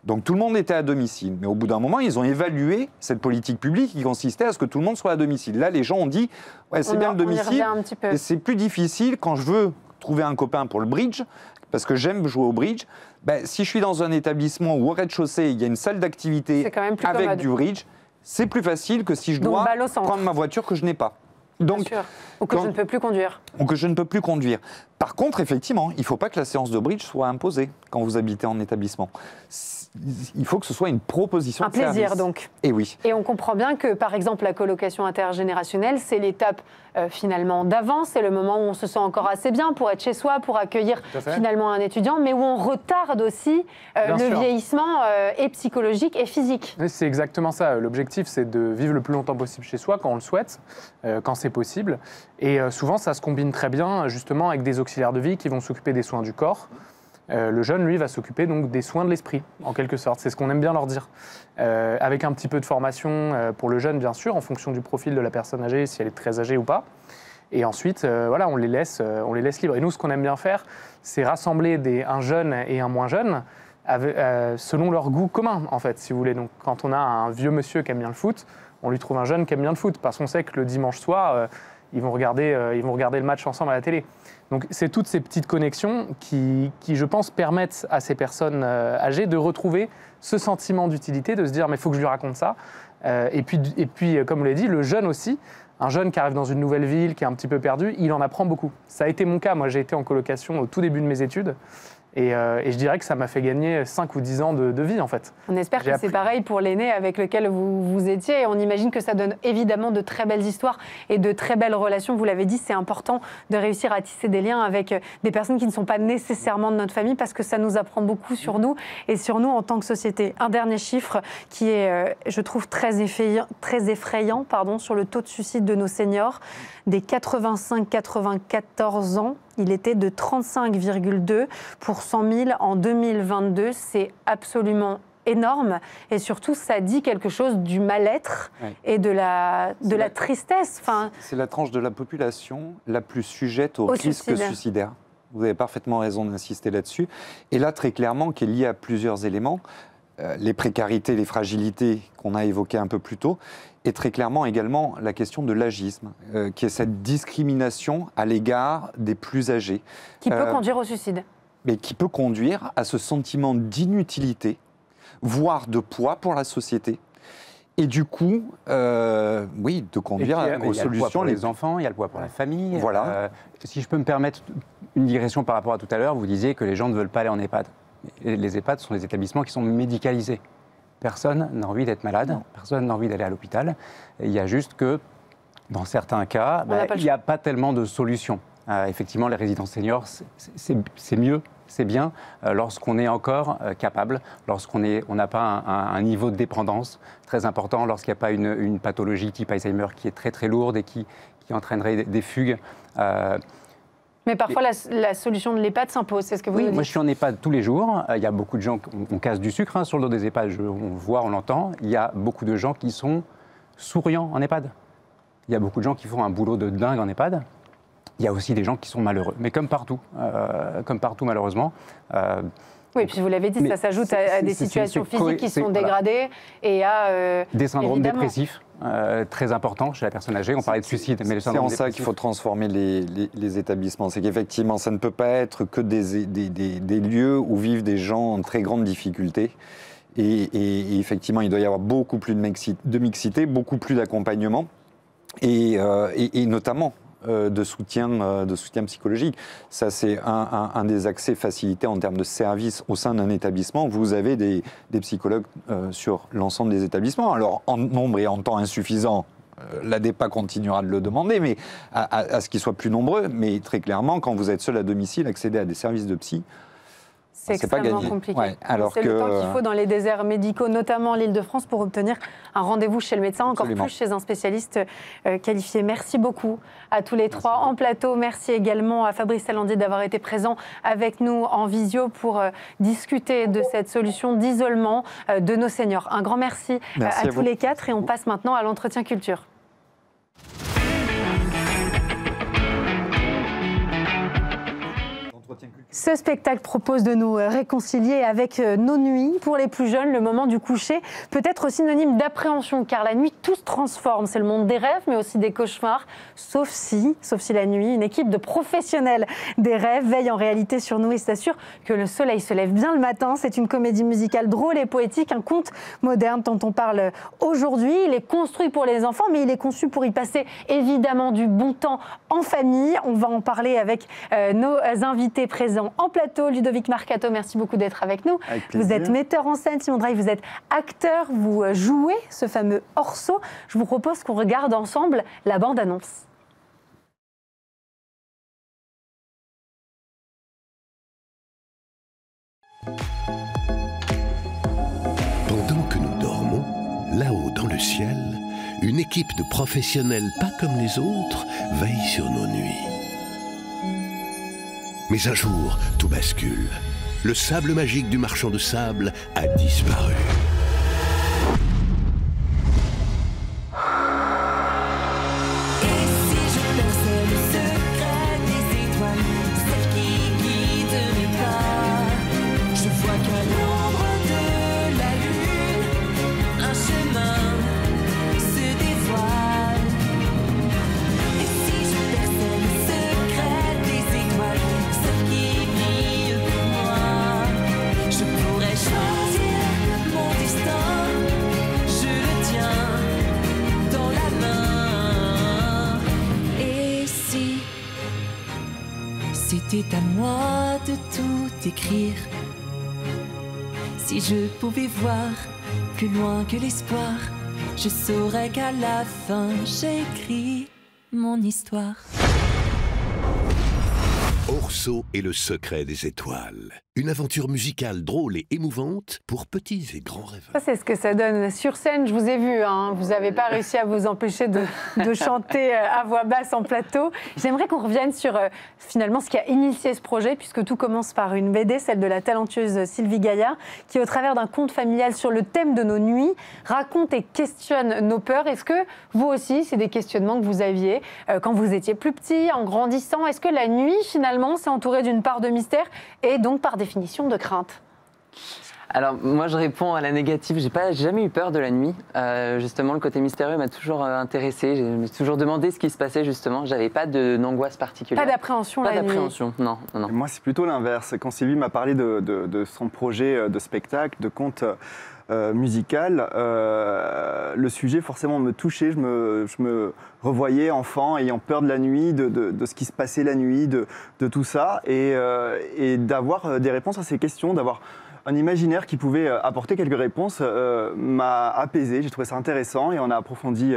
[SPEAKER 4] Donc tout le monde était à domicile. Mais au bout d'un moment, ils ont évalué cette politique publique qui consistait à ce que tout le monde soit à domicile. Là, les gens ont dit « ouais, c'est bien le domicile, et c'est plus difficile quand je veux trouver un copain pour le bridge, parce que j'aime jouer au bridge. Si je suis dans un établissement où au rez-de-chaussée, il y a une salle d'activité avec du bridge, c'est plus facile que si je dois prendre ma voiture que je n'ai pas. » Donc,
[SPEAKER 1] ou que je ne peux plus conduire.
[SPEAKER 4] Ou que je ne peux plus conduire. Par contre, effectivement, il ne faut pas que la séance de bridge soit imposée quand vous habitez en établissement. Il faut que ce soit une proposition de service.
[SPEAKER 1] Un plaisir, donc.
[SPEAKER 4] Et oui.
[SPEAKER 1] Et on comprend bien que, par exemple, la colocation intergénérationnelle, c'est l'étape finalement d'avant, c'est le moment où on se sent encore assez bien pour être chez soi, pour accueillir finalement un étudiant, mais où on retarde aussi le vieillissement et psychologique et physique.
[SPEAKER 5] Oui, c'est exactement ça. L'objectif, c'est de vivre le plus longtemps possible chez soi, quand on le souhaite, quand c'est possible. Et souvent, ça se combine très bien, justement, avec des auxiliaires de vie qui vont s'occuper des soins du corps. Le jeune, lui, va s'occuper donc des soins de l'esprit, en quelque sorte. C'est ce qu'on aime bien leur dire. Avec un petit peu de formation pour le jeune, bien sûr, en fonction du profil de la personne âgée, si elle est très âgée ou pas. Et ensuite, voilà, on les laisse libres. Et nous, ce qu'on aime bien faire, c'est rassembler un jeune et un moins jeune selon leur goût commun, en fait, si vous voulez. Donc, quand on a un vieux monsieur qui aime bien le foot, on lui trouve un jeune qui aime bien le foot, parce qu'on sait que le dimanche soir, ils vont regarder le match ensemble à la télé. Donc, c'est toutes ces petites connexions qui, je pense, permettent à ces personnes âgées de retrouver ce sentiment d'utilité, de se dire « mais il faut que je lui raconte ça ». Et puis, comme vous l'avez dit, le jeune aussi, un jeune qui arrive dans une nouvelle ville, qui est un petit peu perdu, il en apprend beaucoup. Ça a été mon cas. Moi, j'ai été en colocation au tout début de mes études. Et je dirais que ça m'a fait gagner 5 ou 10 ans de vie, en fait.
[SPEAKER 1] On espère que c'est pareil pour l'aîné avec lequel vous étiez. Et on imagine que ça donne évidemment de très belles histoires et de très belles relations. Vous l'avez dit, c'est important de réussir à tisser des liens avec des personnes qui ne sont pas nécessairement de notre famille, parce que ça nous apprend beaucoup sur nous et sur nous en tant que société. Un dernier chiffre qui est, je trouve, très effrayant sur le taux de suicide de nos seniors. Des 85-94 ans, il était de 35,2 pour 100 000 en 2022. C'est absolument énorme. Et surtout, ça dit quelque chose du mal-être et de la tristesse. Enfin,
[SPEAKER 4] c'est la tranche de la population la plus sujette au risque suicidaire. Vous avez parfaitement raison d'insister là-dessus. Et là, très clairement, qui est lié à plusieurs éléments. Les précarités, les fragilités qu'on a évoquées un peu plus tôt, et très clairement également la question de l'agisme, qui est cette discrimination à l'égard des plus âgés.
[SPEAKER 1] Qui peut conduire au suicide.
[SPEAKER 4] Mais qui peut conduire à ce sentiment d'inutilité, voire de poids pour la société. Et du coup, oui, de conduire aux solutions.
[SPEAKER 6] Il y a le poids pour les enfants, il y a le poids pour la famille.
[SPEAKER 4] Voilà.
[SPEAKER 6] Si je peux me permettre une digression par rapport à tout à l'heure, vous disiez que les gens ne veulent pas aller en EHPAD. Les EHPAD sont des établissements qui sont médicalisés. Personne n'a envie d'être malade, personne n'a envie d'aller à l'hôpital. Il y a juste que, dans certains cas, il n'y a pas tellement de solutions. Effectivement, les résidences seniors, c'est mieux, c'est bien, lorsqu'on est encore capable, lorsqu'on n'a pas un niveau de dépendance très important, lorsqu'il n'y a pas une pathologie type Alzheimer qui est très très lourde et qui entraînerait des fugues.
[SPEAKER 1] Mais parfois, la solution de l'EHPAD s'impose, c'est ce que vous dites.
[SPEAKER 6] Moi, je suis en EHPAD tous les jours. Il y a beaucoup de gens, on casse du sucre sur le dos des EHPAD, on voit, on l'entend. Il y a beaucoup de gens qui sont souriants en EHPAD. Il y a beaucoup de gens qui font un boulot de dingue en EHPAD. Il y a aussi des gens qui sont malheureux, mais comme partout malheureusement.
[SPEAKER 1] Oui, puis vous l'avez dit, ça s'ajoute à des situations physiques qui sont dégradées et à...
[SPEAKER 6] des syndromes dépressifs. Très important chez la personne âgée. On parlait de suicide, mais le syndrome
[SPEAKER 4] dépressif. C'est en ça qu'il faut transformer les établissements. C'est qu'effectivement, ça ne peut pas être que des lieux où vivent des gens en très grande difficulté. Et effectivement, il doit y avoir beaucoup plus de mixité, beaucoup plus d'accompagnement et notamment de soutien psychologique. Ça, c'est un des accès facilités en termes de services au sein d'un établissement. Vous avez des psychologues sur l'ensemble des établissements. Alors, en nombre et en temps insuffisant, l'ADEPA continuera de le demander, mais à ce qu'ils soient plus nombreux. Mais très clairement, quand vous êtes seul à domicile, accéder à des services de psy,
[SPEAKER 1] c'est extrêmement compliqué.
[SPEAKER 4] Ouais,
[SPEAKER 1] c'est le temps qu'il faut dans les déserts médicaux, notamment en Île-de-France, pour obtenir un rendez-vous chez le médecin, encore plus chez un spécialiste qualifié. Merci beaucoup à tous les trois en plateau. Merci également à Fabrice Salandier d'avoir été présent avec nous en visio pour discuter de cette solution d'isolement de nos seniors. Un grand merci à tous les quatre et on passe maintenant à l'entretien culture. Ce spectacle propose de nous réconcilier avec nos nuits. Pour les plus jeunes, le moment du coucher peut être synonyme d'appréhension, car la nuit, tout se transforme. C'est le monde des rêves, mais aussi des cauchemars. Sauf si la nuit, une équipe de professionnels des rêves veille en réalité sur nous et s'assure que le soleil se lève bien le matin. C'est une comédie musicale drôle et poétique, un conte moderne dont on parle aujourd'hui. Il est construit pour les enfants, mais il est conçu pour y passer évidemment du bon temps en famille. On va en parler avec nos invités présents en plateau. Ludovic Marcato, merci beaucoup d'être avec nous. Vous êtes metteur en scène, Simon Drey, vous êtes acteur, vous jouez ce fameux Orso. Je vous propose qu'on regarde ensemble la bande-annonce.
[SPEAKER 9] Pendant que nous dormons, là-haut dans le ciel, une équipe de professionnels pas comme les autres veille sur nos nuits. Mais un jour, tout bascule. Le sable magique du marchand de sable a disparu.
[SPEAKER 10] Et si je perçais le C'était à moi de tout écrire. Si je pouvais voir plus loin que l'espoir, je saurais qu'à la fin j'écris mon histoire.
[SPEAKER 9] Orso et le secret des étoiles. Une aventure musicale drôle et émouvante pour petits et grands rêveurs.
[SPEAKER 1] Ça, c'est ce que ça donne sur scène. Je vous ai vu, hein. Vous n'avez pas réussi à vous empêcher de chanter à voix basse en plateau. J'aimerais qu'on revienne sur finalement ce qui a initié ce projet, puisque tout commence par une BD, celle de la talentueuse Sylvie Gaillard, qui, au travers d'un conte familial sur le thème de nos nuits, raconte et questionne nos peurs. Est-ce que vous aussi, c'est des questionnements que vous aviez quand vous étiez plus petit, en grandissant? Est-ce que la nuit, finalement, s'est entourée d'une part de mystère et donc par définition de crainte?
[SPEAKER 11] Alors moi je réponds à la négative, j'ai jamais eu peur de la nuit. Justement le côté mystérieux m'a toujours intéressée, je me suis toujours demandé ce qui se passait justement, j'avais pas d'angoisse particulière.
[SPEAKER 1] Pas d'appréhension la nuit?
[SPEAKER 11] Pas d'appréhension, non.
[SPEAKER 12] Moi c'est plutôt l'inverse, quand Sylvie m'a parlé de son projet de spectacle, de conte musical, le sujet forcément me touchait, je me revoyais enfant ayant peur de la nuit, de ce qui se passait la nuit, de tout ça, et d'avoir des réponses à ces questions, d'avoir un imaginaire qui pouvait apporter quelques réponses m'a apaisé, j'ai trouvé ça intéressant et on a approfondi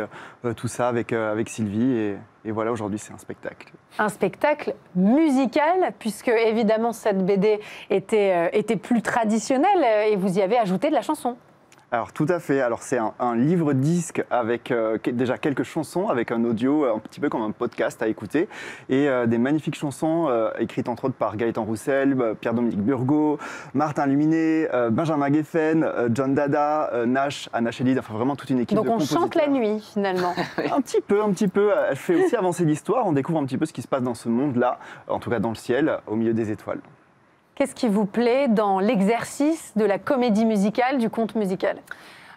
[SPEAKER 12] tout ça avec Sylvie et voilà, aujourd'hui c'est un spectacle.
[SPEAKER 1] Un spectacle musical, puisque évidemment cette BD était plus traditionnelle et vous y avez ajouté de la chanson.
[SPEAKER 12] Alors tout à fait, alors c'est un livre-disque avec déjà quelques chansons, avec un audio un petit peu comme un podcast à écouter, et des magnifiques chansons écrites entre autres par Gaëtan Roussel, Pierre-Dominique Burgot, Martin Luminet, Benjamin Geffen, John Dada, Nash, Anna Chédid, enfin vraiment toute une équipe de compositeurs.
[SPEAKER 1] Donc on chante la nuit finalement.
[SPEAKER 12] Un petit peu, elle fait aussi avancer l'histoire, on découvre un petit peu ce qui se passe dans ce monde-là, en tout cas dans le ciel, au milieu des étoiles.
[SPEAKER 1] Qu'est-ce qui vous plaît dans l'exercice de la comédie musicale, du conte musical?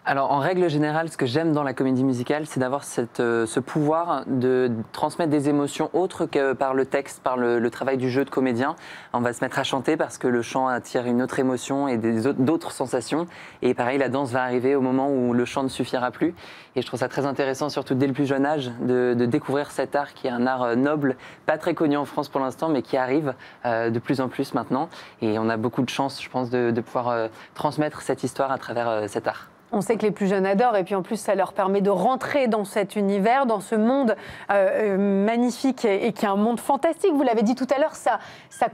[SPEAKER 11] Alors, en règle générale, ce que j'aime dans la comédie musicale, c'est d'avoir ce pouvoir de transmettre des émotions autres que par le texte, par le travail du jeu de comédien. On va se mettre à chanter parce que le chant attire une autre émotion et d'autres sensations. Et pareil, la danse va arriver au moment où le chant ne suffira plus. Et je trouve ça très intéressant, surtout dès le plus jeune âge, de découvrir cet art qui est un art noble, pas très connu en France pour l'instant, mais qui arrive de plus en plus maintenant. Et on a beaucoup de chance, je pense, de pouvoir transmettre cette histoire à travers cet art.
[SPEAKER 1] On sait que les plus jeunes adorent et puis en plus ça leur permet de rentrer dans cet univers, dans ce monde magnifique et qui est un monde fantastique. Vous l'avez dit tout à l'heure, ça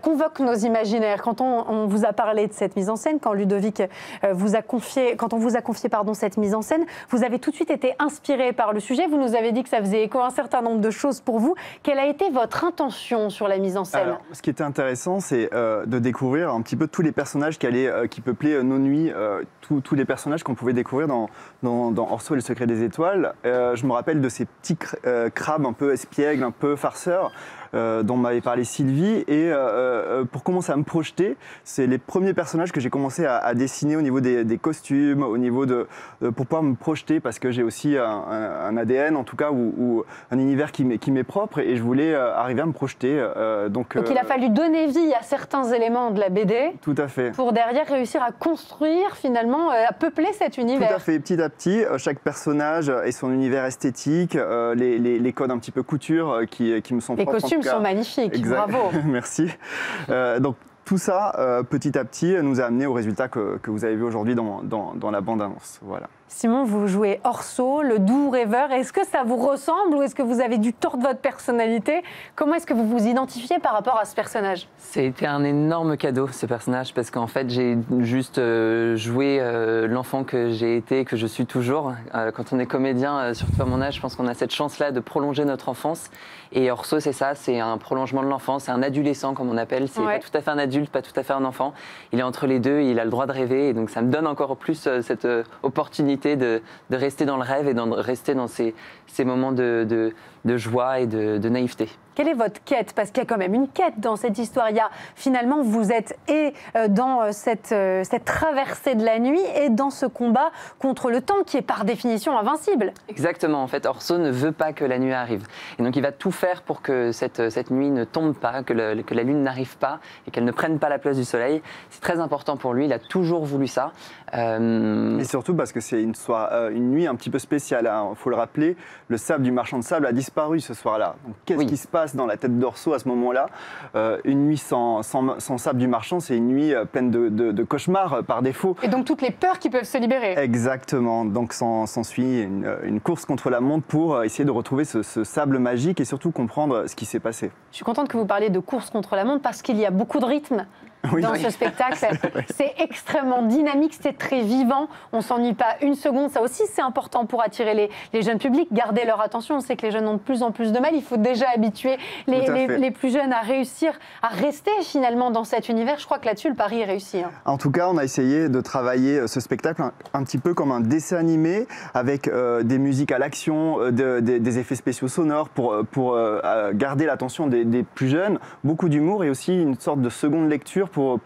[SPEAKER 1] convoque nos imaginaires. Quand on vous a parlé de cette mise en scène, quand Ludovic vous a confié, cette mise en scène, vous avez tout de suite été inspiré par le sujet. Vous nous avez dit que ça faisait écho à un certain nombre de choses pour vous. Quelle a été votre intention sur la mise en scène?
[SPEAKER 12] Alors, ce qui était intéressant, c'est de découvrir un petit peu tous les personnages qui peuplaient nos nuits, tous les personnages qu'on pouvait découvrir dans Orso et le secret des étoiles. Je me rappelle de ces petits crabes un peu espiègles, un peu farceurs, dont m'avait parlé Sylvie. Et pour commencer à me projeter, c'est les premiers personnages que j'ai commencé à dessiner au niveau des costumes, au niveau pour pouvoir me projeter, parce que j'ai aussi un ADN, en tout cas, ou un univers qui m'est propre, et je voulais arriver à me projeter. Donc
[SPEAKER 1] il a fallu donner vie à certains éléments de la BD.
[SPEAKER 12] Tout à fait.
[SPEAKER 1] Pour derrière réussir à construire, finalement, à peupler cet univers.
[SPEAKER 12] Tout à fait, petit à petit, chaque personnage et son univers esthétique, les codes un petit peu couture qui me sont propres.
[SPEAKER 1] Les costumes sont magnifiques, bravo.
[SPEAKER 12] Merci. Donc tout ça, petit à petit, nous a amené au résultat que vous avez vu aujourd'hui dans la bande-annonce. Voilà.
[SPEAKER 1] Simon, vous jouez Orso, le doux rêveur. Est-ce que ça vous ressemble ou est-ce que vous avez dû tordre votre personnalité? Comment est-ce que vous vous identifiez par rapport à ce personnage?
[SPEAKER 11] C'était un énorme cadeau, ce personnage, parce qu'en fait, j'ai juste joué l'enfant que j'ai été, que je suis toujours. Quand on est comédien, surtout à mon âge, je pense qu'on a cette chance-là de prolonger notre enfance. Et Orso, c'est ça, c'est un prolongement de l'enfance, c'est un adolescent, comme on appelle. C'est pas tout à fait un adulte, pas tout à fait un enfant. Il est entre les deux, il a le droit de rêver. Et donc, ça me donne encore plus cette opportunité de rester dans le rêve et de rester dans ces moments de joie et de naïveté.
[SPEAKER 1] Quelle est votre quête? Parce qu'il y a quand même une quête dans cette histoire. Il y a, finalement, vous êtes dans cette traversée de la nuit et dans ce combat contre le temps qui est par définition invincible.
[SPEAKER 11] Exactement. En fait, Orso ne veut pas que la nuit arrive. Et donc, il va tout faire pour que cette nuit ne tombe pas, que la lune n'arrive pas et qu'elle ne prenne pas la place du soleil. C'est très important pour lui. Il a toujours voulu ça.
[SPEAKER 12] Et surtout parce que c'est une nuit un petit peu spéciale. Il faut le rappeler, le sable du marchand de sable a disparu ce soir-là. Qu'est-ce qui se passe passe dans la tête d'Orso à ce moment-là. Une nuit sans Sable du Marchand, c'est une nuit pleine de cauchemars par défaut.
[SPEAKER 1] Et donc toutes les peurs qui peuvent se libérer.
[SPEAKER 12] Exactement. Donc s'ensuit une course contre la montre pour essayer de retrouver ce sable magique et surtout comprendre ce qui s'est passé.
[SPEAKER 1] Je suis contente que vous parliez de course contre la montre parce qu'il y a beaucoup de rythme. Dans ce spectacle, c'est extrêmement dynamique, c'est très vivant, on s'ennuie pas une seconde, ça aussi c'est important pour attirer les jeunes publics, garder leur attention, on sait que les jeunes ont de plus en plus de mal, il faut déjà habituer les plus jeunes à réussir à rester finalement dans cet univers, je crois que là-dessus le pari est réussi.
[SPEAKER 12] En tout cas, on a essayé de travailler ce spectacle un petit peu comme un dessin animé avec des musiques à l'action, des effets spéciaux sonores pour garder l'attention des plus jeunes, beaucoup d'humour et aussi une sorte de seconde lecture pour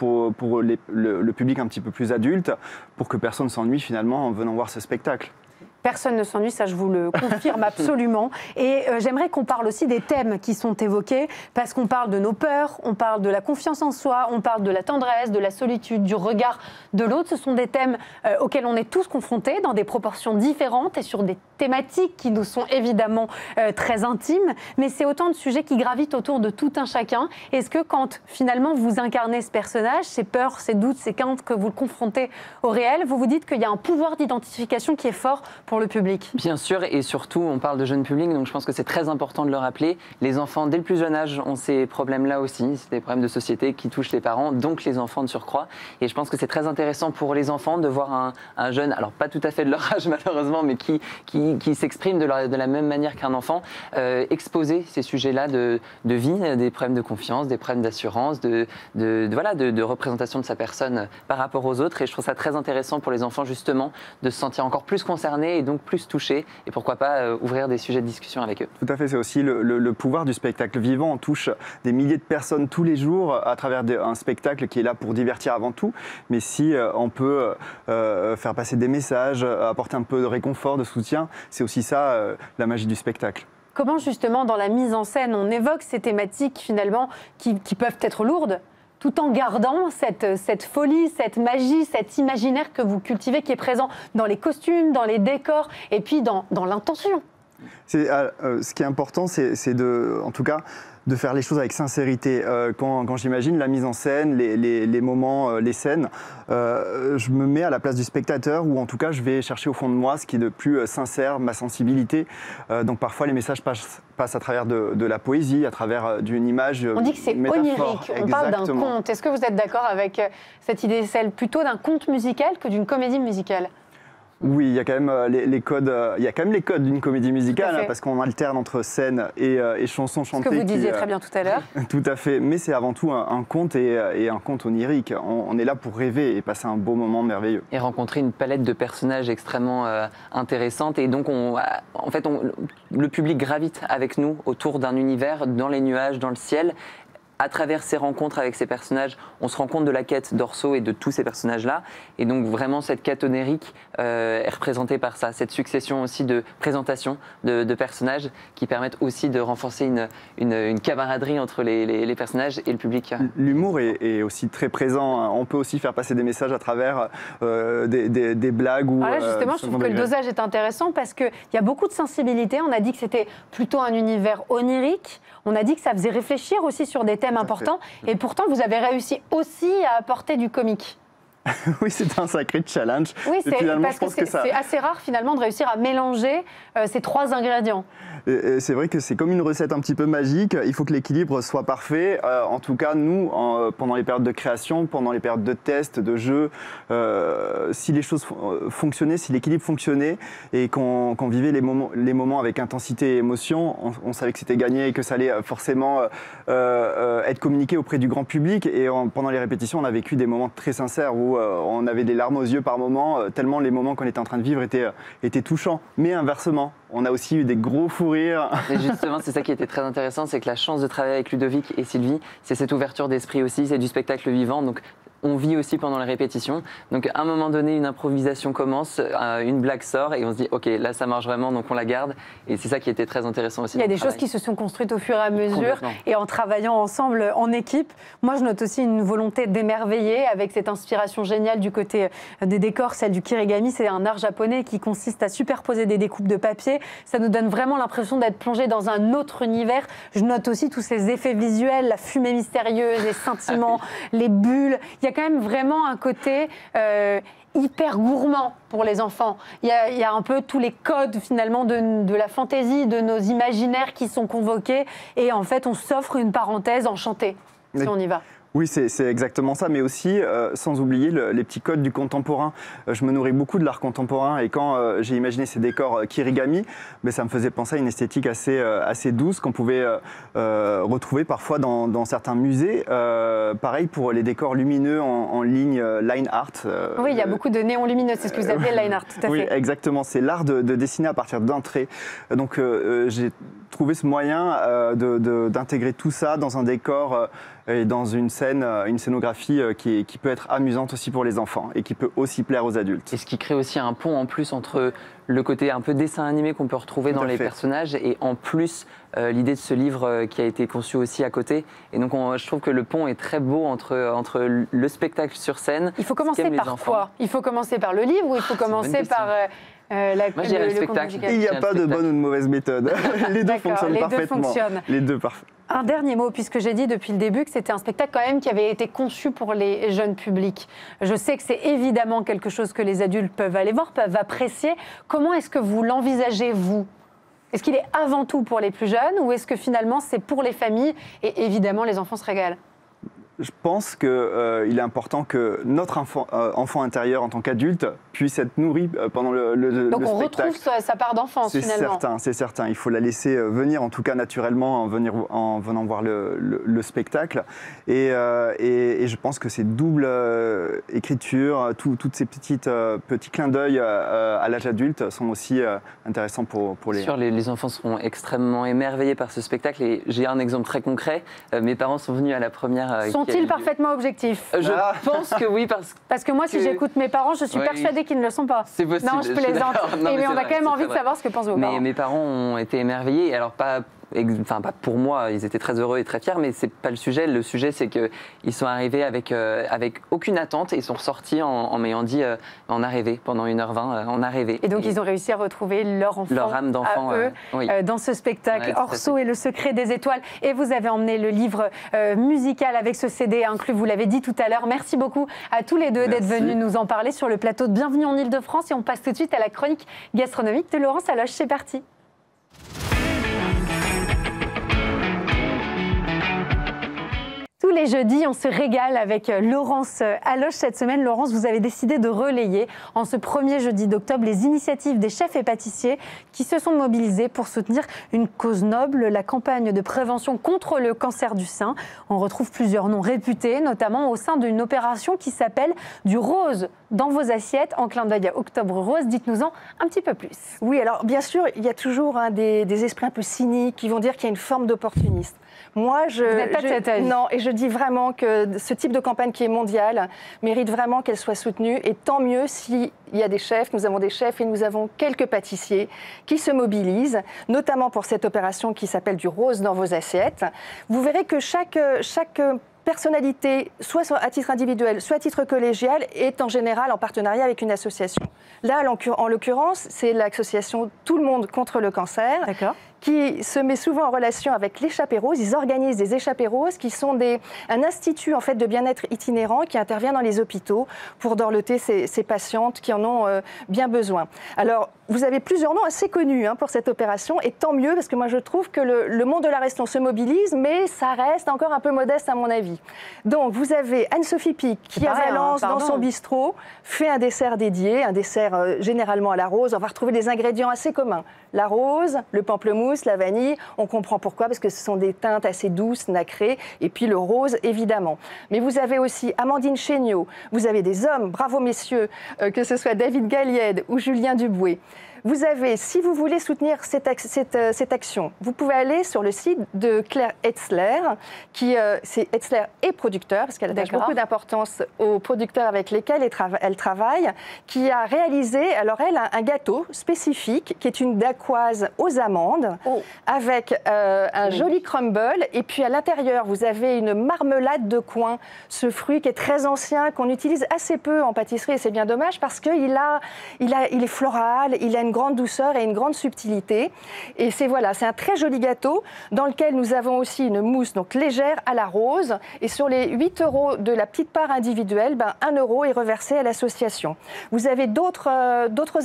[SPEAKER 12] le public un petit peu plus adulte, pour que personne ne s'ennuie finalement en venant voir ce spectacle.
[SPEAKER 1] Personne ne s'ennuie, ça je vous le confirme absolument. Et j'aimerais qu'on parle aussi des thèmes qui sont évoqués, parce qu'on parle de nos peurs, on parle de la confiance en soi, on parle de la tendresse, de la solitude, du regard de l'autre. Ce sont des thèmes auxquels on est tous confrontés dans des proportions différentes et sur des thématiques qui nous sont évidemment très intimes. Mais c'est autant de sujets qui gravitent autour de tout un chacun. Est-ce que quand finalement vous incarnez ce personnage, ces peurs, ces doutes, ces craintes que vous le confrontez au réel, vous vous dites qu'il y a un pouvoir d'identification qui est fort pour le public?
[SPEAKER 11] Bien sûr, et surtout, on parle de jeunes publics, donc je pense que c'est très important de le rappeler. Les enfants, dès le plus jeune âge, ont ces problèmes-là aussi. C'est des problèmes de société qui touchent les parents, donc les enfants de surcroît. Et je pense que c'est très intéressant pour les enfants de voir un jeune, alors pas tout à fait de leur âge malheureusement, mais qui s'exprime de la même manière qu'un enfant, exposer ces sujets-là de vie, des problèmes de confiance, des problèmes d'assurance, de représentation de sa personne par rapport aux autres. Et je trouve ça très intéressant pour les enfants, justement, de se sentir encore plus concernés et donc plus touchés, et pourquoi pas ouvrir des sujets de discussion avec eux.
[SPEAKER 12] Tout à fait, c'est aussi le pouvoir du spectacle vivant. On touche des milliers de personnes tous les jours à travers un spectacle qui est là pour divertir avant tout, mais si on peut faire passer des messages, apporter un peu de réconfort, de soutien, c'est aussi ça la magie du spectacle.
[SPEAKER 1] Comment justement dans la mise en scène on évoque ces thématiques finalement qui peuvent être lourdes, tout en gardant cette folie, cette magie, cet imaginaire que vous cultivez, qui est présent dans les costumes, dans les décors, et puis dans l'intention.
[SPEAKER 12] Ce qui est important, c'est en tout cas, de faire les choses avec sincérité. Quand j'imagine la mise en scène, les moments, les scènes, je me mets à la place du spectateur, ou en tout cas je vais chercher au fond de moi ce qui est de plus sincère, ma sensibilité. Donc parfois les messages passent à travers de la poésie, à travers d'une image.
[SPEAKER 1] On dit que c'est onirique, on parle d'un conte. Est-ce que vous êtes d'accord avec cette idée, celle plutôt d'un conte musical que d'une comédie musicale?
[SPEAKER 12] Oui, il y a quand même les codes. Il y a quand même les codes d'une comédie musicale, parce qu'on alterne entre scène et chansons chantées.
[SPEAKER 1] Ce que vous disiez très bien tout à l'heure.
[SPEAKER 12] Tout à fait. Mais c'est avant tout un conte et un conte onirique. On est là pour rêver et passer un beau moment merveilleux.
[SPEAKER 11] Et rencontrer une palette de personnages extrêmement intéressante. Et donc, le public gravite avec nous autour d'un univers, dans les nuages, dans le ciel. À travers ces rencontres avec ces personnages, on se rend compte de la quête d'Orso et de tous ces personnages-là. Et donc vraiment, cette quête onirique est représentée par ça, cette succession aussi de présentations de personnages qui permettent aussi de renforcer une camaraderie entre les personnages et le public.
[SPEAKER 12] L'humour est aussi très présent. On peut aussi faire passer des messages à travers des blagues.
[SPEAKER 1] Justement, je trouve que le dosage est intéressant parce qu'il y a beaucoup de sensibilité. On a dit que c'était plutôt un univers onirique. On a dit que ça faisait réfléchir aussi sur des thèmes importants. Et pourtant, vous avez réussi aussi à apporter du comique.
[SPEAKER 12] Oui, c'est un sacré challenge.
[SPEAKER 1] Oui, parce que c'est assez rare finalement de réussir à mélanger ces trois ingrédients.
[SPEAKER 12] C'est vrai que c'est comme une recette un petit peu magique. Il faut que l'équilibre soit parfait. En tout cas, nous, pendant les périodes de création, pendant les périodes de tests, de jeux, si les choses fonctionnaient, si l'équilibre fonctionnait et qu'on vivait les moments avec intensité et émotion, on savait que c'était gagné et que ça allait forcément être communiqué auprès du grand public. Et pendant les répétitions, on a vécu des moments très sincères où on avait des larmes aux yeux par moments, tellement les moments qu'on était en train de vivre étaient touchants. Mais inversement, on a aussi eu des gros fous rires.
[SPEAKER 11] Et justement, c'est ça qui était très intéressant, c'est que la chance de travailler avec Ludovic et Sylvie, c'est cette ouverture d'esprit aussi, c'est du spectacle vivant. Donc on vit aussi pendant les répétitions. Donc à un moment donné, une improvisation commence, une blague sort et on se dit ok, là ça marche vraiment, donc on la garde. Et c'est ça qui était très intéressant aussi.
[SPEAKER 1] Il y a des choses qui se sont construites au fur et à mesure et en travaillant ensemble en équipe. Moi, je note aussi une volonté d'émerveiller avec cette inspiration géniale du côté des décors, celle du kirigami. C'est un art japonais qui consiste à superposer des découpes de papier. Ça nous donne vraiment l'impression d'être plongé dans un autre univers. Je note aussi tous ces effets visuels, la fumée mystérieuse, les scintillements, les bulles. Il y a quand même vraiment un côté hyper gourmand pour les enfants. Il y a un peu tous les codes finalement de la fantaisie, de nos imaginaires qui sont convoqués et en fait on s'offre une parenthèse enchantée si on y va.
[SPEAKER 12] Oui, c'est exactement ça, mais aussi, sans oublier les petits codes du contemporain. Je me nourris beaucoup de l'art contemporain et quand j'ai imaginé ces décors kirigami, ça me faisait penser à une esthétique assez douce qu'on pouvait retrouver parfois dans certains musées. Pareil pour les décors lumineux en ligne line art.
[SPEAKER 1] Oui, il y a beaucoup de néons lumineux, c'est ce que vous appelez line art, tout à fait.
[SPEAKER 12] Oui, exactement, c'est l'art de dessiner à partir d'un trait. Donc j'ai trouvé ce moyen d'intégrer tout ça dans un décor et dans une scénographie qui peut être amusante aussi pour les enfants et qui peut aussi plaire aux adultes.
[SPEAKER 11] Et ce qui crée aussi un pont en plus entre le côté un peu dessin animé qu'on peut retrouver dans les personnages et en plus l'idée de ce livre qui a été conçu aussi à côté. Et donc je trouve que le pont est très beau entre le spectacle sur scène.
[SPEAKER 1] Il faut commencer par quoi? Il faut commencer par le livre ou il faut commencer par...
[SPEAKER 11] Moi, je dirais le spectacle.
[SPEAKER 12] Il n'y a pas de bonne ou de mauvaise méthode. Les deux fonctionnent parfaitement. Les deux parfaitement.
[SPEAKER 1] Un dernier mot, puisque j'ai dit depuis le début que c'était un spectacle quand même qui avait été conçu pour les jeunes publics. Je sais que c'est évidemment quelque chose que les adultes peuvent aller voir, peuvent apprécier. Comment est-ce que vous l'envisagez, vous? Est-ce qu'il est avant tout pour les plus jeunes ou est-ce que finalement c'est pour les familles et évidemment les enfants se régalent?
[SPEAKER 12] Je pense qu'il est important que notre enfant intérieur en tant qu'adulte puisse être nourri pendant le spectacle.
[SPEAKER 1] Donc on retrouve sa part d'enfance finalement.
[SPEAKER 12] C'est certain. Il faut la laisser venir, en tout cas naturellement, en venant voir le spectacle. Et je pense que ces doubles écritures, toutes ces petits clins d'œil à l'âge adulte sont aussi intéressants pour les...
[SPEAKER 11] Bien sûr, les enfants seront extrêmement émerveillés par ce spectacle. Et j'ai un exemple très concret. Mes parents sont venus à la première...
[SPEAKER 1] Sont-ils parfaitement objectifs?
[SPEAKER 11] Je pense que oui,
[SPEAKER 1] parce que moi, si j'écoute mes parents, je suis persuadée qu'ils ne le sont pas.
[SPEAKER 11] C'est possible.
[SPEAKER 1] Non, je plaisante. Mais on a quand même envie de savoir ce que pensent vos parents.
[SPEAKER 11] Mais mes parents ont été émerveillés. Alors pas pour moi, ils étaient très heureux et très fiers, mais c'est pas le sujet. Le sujet, c'est qu'ils sont arrivés avec aucune attente et ils sont ressortis en m'ayant dit on a rêvé pendant 1h20, on a rêvé.
[SPEAKER 1] Et donc ils ont réussi à retrouver leur enfant,
[SPEAKER 11] leur âme d'enfant,
[SPEAKER 1] à eux, dans ce spectacle Orso et le secret des étoiles. Et vous avez emmené le livre musical avec ce CD inclus, vous l'avez dit tout à l'heure. Merci beaucoup à tous les deux d'être venus nous en parler sur le plateau de Bienvenue en Ile-de-France. Et on passe tout de suite à la chronique gastronomique de Laurence Aloche. C'est parti. Tous les jeudis, on se régale avec Laurence Aloche. Cette semaine, Laurence, vous avez décidé de relayer en ce premier jeudi d'octobre les initiatives des chefs et pâtissiers qui se sont mobilisés pour soutenir une cause noble, la campagne de prévention contre le cancer du sein. On retrouve plusieurs noms réputés, notamment au sein d'une opération qui s'appelle « Du rose dans vos assiettes », en clin d'œil à Octobre Rose. Dites-nous-en un petit peu plus.
[SPEAKER 13] Oui, alors bien sûr, il y a toujours des esprits un peu cyniques qui vont dire qu'il y a une forme d'opportunisme. Moi, non, et je dis vraiment que ce type de campagne qui est mondiale mérite vraiment qu'elle soit soutenue. Et tant mieux s'il y a des chefs, nous avons des chefs et nous avons quelques pâtissiers qui se mobilisent, notamment pour cette opération qui s'appelle Du rose dans vos assiettes. Vous verrez que chaque personnalité, soit à titre individuel, soit à titre collégial, est en général en partenariat avec une association. Là, en l'occurrence, c'est l'association Tout le monde contre le cancer.
[SPEAKER 1] D'accord.
[SPEAKER 13] Qui se met souvent en relation avec l'Échappée Rose. Ils organisent des Échappées Roses qui sont un institut en fait, de bien-être itinérant qui intervient dans les hôpitaux pour dorloter ces patientes qui en ont bien besoin. Alors, vous avez plusieurs noms assez connus pour cette opération et tant mieux parce que moi je trouve que le monde de la restauration se mobilise mais ça reste encore un peu modeste à mon avis. Donc, vous avez Anne-Sophie Pic qui à Valence, dans son bistrot, fait un dessert dédié, un dessert généralement à la rose. On va retrouver des ingrédients assez communs. La rose, le pamplemousse, la vanille, on comprend pourquoi, parce que ce sont des teintes assez douces, nacrées, et puis le rose, évidemment. Mais vous avez aussi Amandine Chéniaud, vous avez des hommes, bravo messieurs, que ce soit David Galliède ou Julien Duboué. Vous avez, si vous voulez soutenir cette action, vous pouvez aller sur le site de Claire Hetzler, c'est Hetzler et producteur, parce qu'elle attache beaucoup d'importance aux producteurs avec lesquels elle travaille, qui a réalisé, alors elle, un gâteau spécifique, qui est une dacquoise aux amandes, avec un joli crumble, et puis à l'intérieur, vous avez une marmelade de coin, ce fruit qui est très ancien, qu'on utilise assez peu en pâtisserie, et c'est bien dommage, parce qu'il est floral, il a une grande douceur et une grande subtilité. Et c'est un très joli gâteau dans lequel nous avons aussi une mousse donc légère à la rose. Et sur les 8 € de la petite part individuelle, 1 € est reversé à l'association. Vous avez d'autres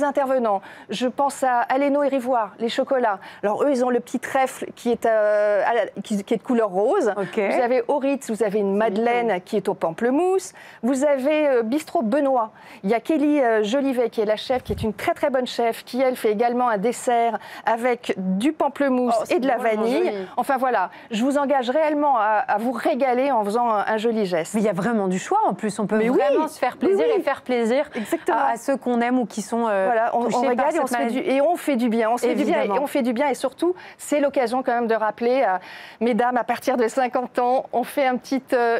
[SPEAKER 13] intervenants. Je pense à Aléno et Rivoire, les chocolats. Alors eux, ils ont le petit trèfle qui est de couleur rose. Okay. Vous avez Oritz, vous avez une madeleine qui est au pamplemousse. Vous avez Bistrot Benoît. Il y a Kelly Jolivet qui est la chef, qui est une très très bonne chef, qui elle fait également un dessert avec du pamplemousse et de la vanille. Joli. Enfin voilà, je vous engage réellement à vous régaler en faisant un joli geste.
[SPEAKER 1] Mais il y a vraiment du choix en plus, on peut vraiment se faire plaisir et faire plaisir à ceux qu'on aime ou qui sont
[SPEAKER 13] on régale et on fait du bien. On se fait du bien et on fait du bien et surtout, c'est l'occasion quand même de rappeler, mesdames, à partir de 50 ans, on fait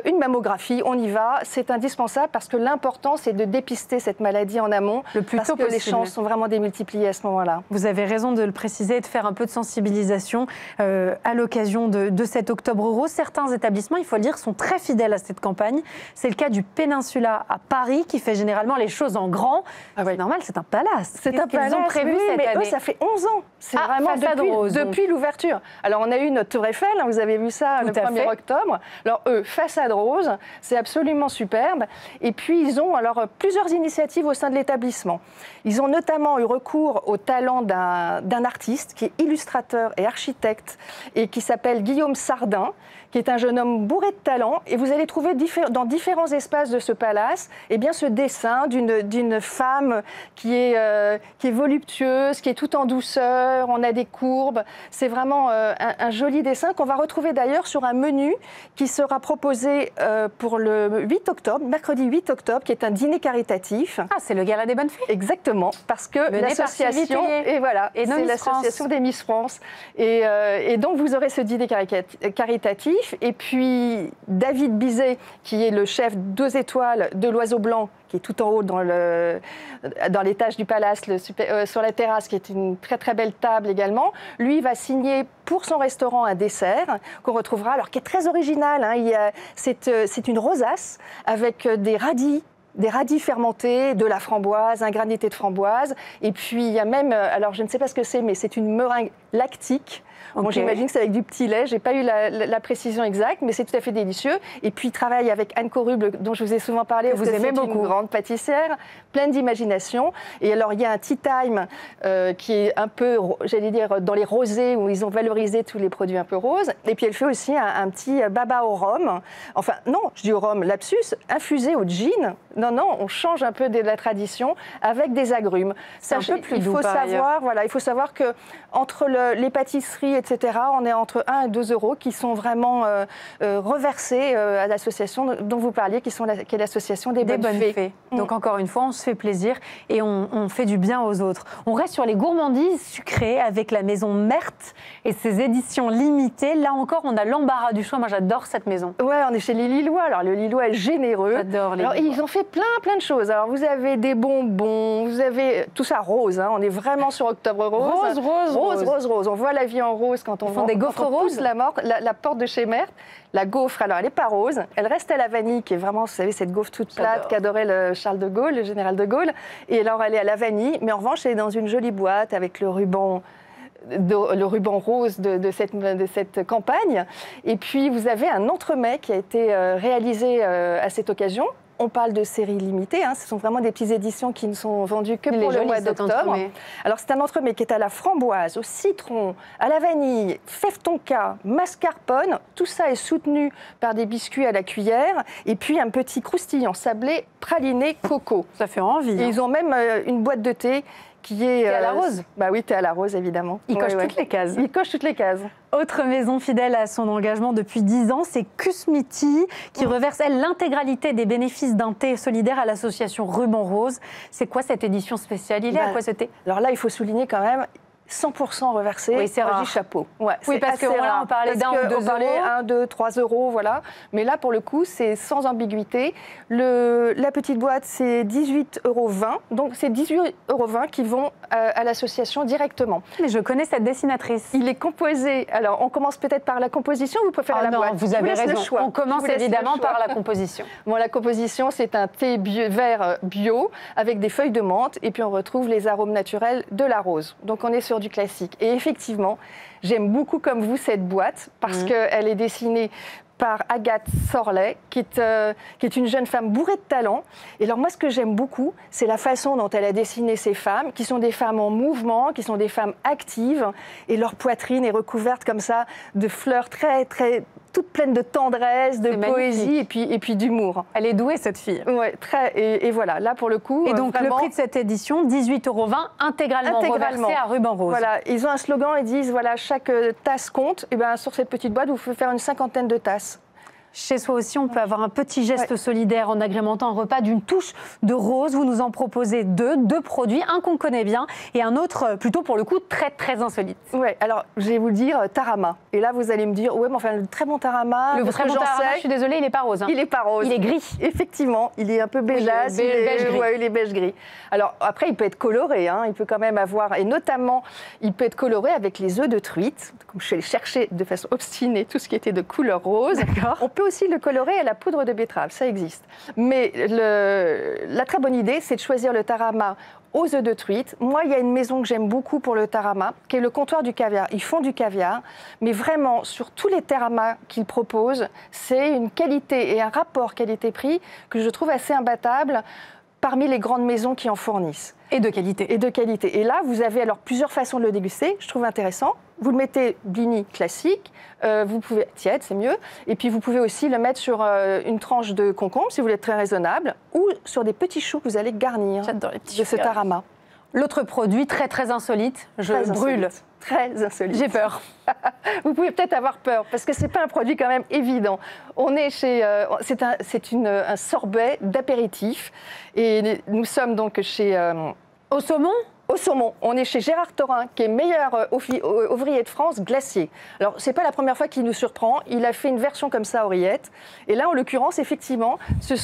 [SPEAKER 13] une mammographie, on y va, c'est indispensable parce que l'important c'est de dépister cette maladie en amont le plus tôt possible. Les chances sont vraiment démultipliées à ce moment-là.
[SPEAKER 1] Vous avez raison de le préciser et de faire un peu de sensibilisation à l'occasion de cet Octobre Rose. Certains établissements, il faut le dire, sont très fidèles à cette campagne. C'est le cas du Peninsula à Paris qui fait généralement les choses en grand. C'est normal, c'est un palace.
[SPEAKER 13] C'est un palace. Ils ont prévu cette année. Eux, ça fait 11 ans. C'est vraiment depuis l'ouverture. Alors on a eu notre Tour Eiffel, vous avez vu ça le 1er octobre. Alors eux, façade rose, c'est absolument superbe. Et puis ils ont alors plusieurs initiatives au sein de l'établissement. Ils ont notamment eu recours au talent d'un artiste qui est illustrateur et architecte et qui s'appelle Guillaume Sardin, qui est un jeune homme bourré de talent. Et vous allez trouver dans différents espaces de ce palace ce dessin d'une femme qui est voluptueuse, qui est tout en douceur. On a des courbes. C'est vraiment un joli dessin qu'on va retrouver d'ailleurs sur un menu qui sera proposé pour le 8 octobre, mercredi 8 octobre, qui est un dîner caritatif.
[SPEAKER 1] Ah, c'est le Gala des Bonnes Fées.
[SPEAKER 13] Exactement, parce que l'association, c'est l'association des Miss France. Et donc vous aurez ce dîner caritatif. Et puis David Bizet, qui est le chef 2 étoiles de l'Oiseau Blanc, qui est tout en haut dans l'étage du palace, sur la terrasse, qui est une très très belle table également. Lui va signer pour son restaurant un dessert qu'on retrouvera, alors qui est très original. C'est une rosace avec des radis fermentés, de la framboise, un granité de framboise. Et puis il y a même, alors je ne sais pas ce que c'est, mais c'est une meringue lactique. Bon, j'imagine que c'est avec du petit lait, je n'ai pas eu la précision exacte, mais c'est tout à fait délicieux. Et puis, il travaille avec Anne Coruble, dont je vous ai souvent parlé,
[SPEAKER 1] vous aimez beaucoup.
[SPEAKER 13] Une grande pâtissière, pleine d'imagination. Et alors, il y a un tea time qui est un peu, j'allais dire, dans les rosés, où ils ont valorisé tous les produits un peu roses. Et puis, elle fait aussi un petit baba au rhum. Enfin, non, je dis au rhum, lapsus, infusé au gin. Non, on change un peu de la tradition avec des agrumes.
[SPEAKER 1] C'est un peu plus doux,
[SPEAKER 13] il faut savoir que entre les pâtisseries, etc., on est entre 1 et 2 € qui sont vraiment reversés à l'association dont vous parliez, qui est l'association des Bonnes Fées.
[SPEAKER 1] Donc encore une fois, on se fait plaisir et on fait du bien aux autres. On reste sur les gourmandises sucrées avec la maison Merthe et ses éditions limitées. Là encore, on a l'embarras du choix. Moi, j'adore cette maison.
[SPEAKER 13] Ouais, on est chez les Lillois. Alors, le Lillois est généreux.
[SPEAKER 1] J'adore les
[SPEAKER 13] Lillois. Ils ont fait plein de choses. Alors, vous avez des bonbons, vous avez tout ça rose. On est vraiment sur Octobre Rose. Rose. On voit la vie en rose quand on
[SPEAKER 1] font des gaufres roses.
[SPEAKER 13] La porte de chez Merthe. La gaufre, alors elle n'est pas rose, elle reste à la vanille, qui est vraiment, vous savez, cette gaufre toute plate qu'adorait le Charles de Gaulle, le général de Gaulle. Et alors elle est à la vanille, mais en revanche, elle est dans une jolie boîte avec le ruban rose de cette campagne. Et puis vous avez un entremets qui a été réalisé à cette occasion. On parle de séries limitées, ce sont vraiment des petites éditions qui ne sont vendues que pour le mois d'octobre. Alors c'est un entremets qui est à la framboise, au citron, à la vanille, fève tonka, mascarpone. Tout ça est soutenu par des biscuits à la cuillère et puis un petit croustillant sablé praliné coco.
[SPEAKER 1] Ça fait envie.
[SPEAKER 13] Et ils ont même une boîte de thé qui est...
[SPEAKER 1] Thé à la rose.
[SPEAKER 13] Bah oui, thé à la rose, évidemment.
[SPEAKER 1] Il coche toutes les cases.
[SPEAKER 13] Il coche toutes les cases.
[SPEAKER 1] Autre maison fidèle à son engagement depuis 10 ans, c'est Cusmiti, qui reverse, elle, l'intégralité des bénéfices d'un thé solidaire à l'association Ruban Rose. C'est quoi cette édition spéciale? Il est à quoi ce thé?
[SPEAKER 13] Alors là, il faut souligner quand même 100% reversé.
[SPEAKER 1] Oui, c'est rare.
[SPEAKER 13] Du chapeau. Ouais,
[SPEAKER 1] oui, parce que là, on parlait d'un ou 2 euros.
[SPEAKER 13] 1, 2, 3 euros, voilà. Mais là, pour le coup, c'est sans ambiguïté. La petite boîte, c'est 18,20 €. Donc, c'est 18,20 € qui vont à l'association directement.
[SPEAKER 1] Mais je connais cette dessinatrice.
[SPEAKER 13] Il est composé... Alors, on commence peut-être par la composition ou vous préférez la boîte?
[SPEAKER 1] Vous avez raison. On commence évidemment par la composition.
[SPEAKER 13] Bon, la composition, c'est un thé vert bio avec des feuilles de menthe et puis on retrouve les arômes naturels de la rose. Donc, on est sur du classique. Et effectivement, j'aime beaucoup comme vous cette boîte parce qu'elle est dessinée par Agathe Sorlet, qui est une jeune femme bourrée de talent. Et alors moi, ce que j'aime beaucoup, c'est la façon dont elle a dessiné ces femmes, qui sont des femmes en mouvement, qui sont des femmes actives, et leur poitrine est recouverte comme ça de fleurs toutes pleines de tendresse, de poésie et puis d'humour.
[SPEAKER 1] Elle est douée, cette fille.
[SPEAKER 13] Ouais, et voilà, là pour le coup...
[SPEAKER 1] Et donc vraiment, le prix de cette édition, 18,20 € intégralement reversé à Ruban Rose.
[SPEAKER 13] Voilà, ils ont un slogan, ils disent, voilà, chaque tasse compte. Et bien sur cette petite boîte, vous pouvez faire une 50aine de tasses.
[SPEAKER 1] Chez soi aussi, on peut avoir un petit geste solidaire en agrémentant un repas d'une touche de rose. Vous nous en proposez deux produits, un qu'on connaît bien et un autre plutôt pour le coup très insolite.
[SPEAKER 13] Oui, alors je vais vous dire tarama. Et là, vous allez me dire, ouais, mais enfin, le très bon tarama.
[SPEAKER 1] Le très bon tarama, je suis désolée, il n'est pas rose. Hein.
[SPEAKER 13] Il n'est pas rose.
[SPEAKER 1] Il est gris.
[SPEAKER 13] Effectivement, il est un peu beigeasse. Il est beige-gris. Alors après, il peut être coloré, hein, il peut quand même avoir, et notamment, il peut être coloré avec les œufs de truite. Comme je suis allée chercher de façon obstinée tout ce qui était de couleur rose. On peut aussi le colorer à la poudre de betterave, ça existe. Mais la très bonne idée, c'est de choisir le tarama aux œufs de truite. Moi, il y a une maison que j'aime beaucoup pour le tarama, qui est le comptoir du caviar. Ils font du caviar, mais vraiment, sur tous les taramas qu'ils proposent, c'est une qualité et un rapport qualité-prix que je trouve assez imbattable parmi les grandes maisons qui en fournissent.
[SPEAKER 1] Et de qualité.
[SPEAKER 13] Et de qualité. Et là, vous avez alors plusieurs façons de le déguster, je trouve intéressant. Vous le mettez blini classique, vous pouvez tiède, c'est mieux. Et puis vous pouvez aussi le mettre sur une tranche de concombre, si vous voulez être très raisonnable, ou sur des petits choux que vous allez garnir de ce tarama.
[SPEAKER 1] L'autre produit très insolite, je brûle.
[SPEAKER 13] Très insolite.
[SPEAKER 1] J'ai peur.
[SPEAKER 13] Vous pouvez peut-être avoir peur, parce que ce n'est pas un produit quand même évident. On est chez... c'est un sorbet d'apéritif. Et nous sommes donc chez...
[SPEAKER 1] Au saumon ?
[SPEAKER 13] Au saumon. On est chez Gérard Thorin, qui est meilleur ouvrier de France, glacier. Alors, ce n'est pas la première fois qu'il nous surprend. Il a fait une version comme ça, oreillette. Et là, en l'occurrence, effectivement, c'est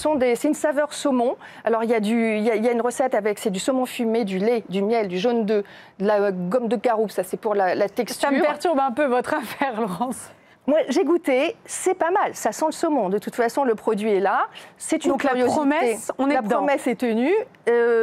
[SPEAKER 13] une saveur saumon. Alors, il y a une recette avec, c'est du saumon fumé, du lait, du miel, du jaune d'œuf, de la gomme de caroube. Ça, c'est pour la texture.
[SPEAKER 1] Ça me perturbe un peu votre affaire, Laurence.
[SPEAKER 13] Moi, j'ai goûté, c'est pas mal, ça sent le saumon. De toute façon, le produit est là. C'est une curiosité.
[SPEAKER 1] La promesse, on est dedans.
[SPEAKER 13] La promesse est tenue.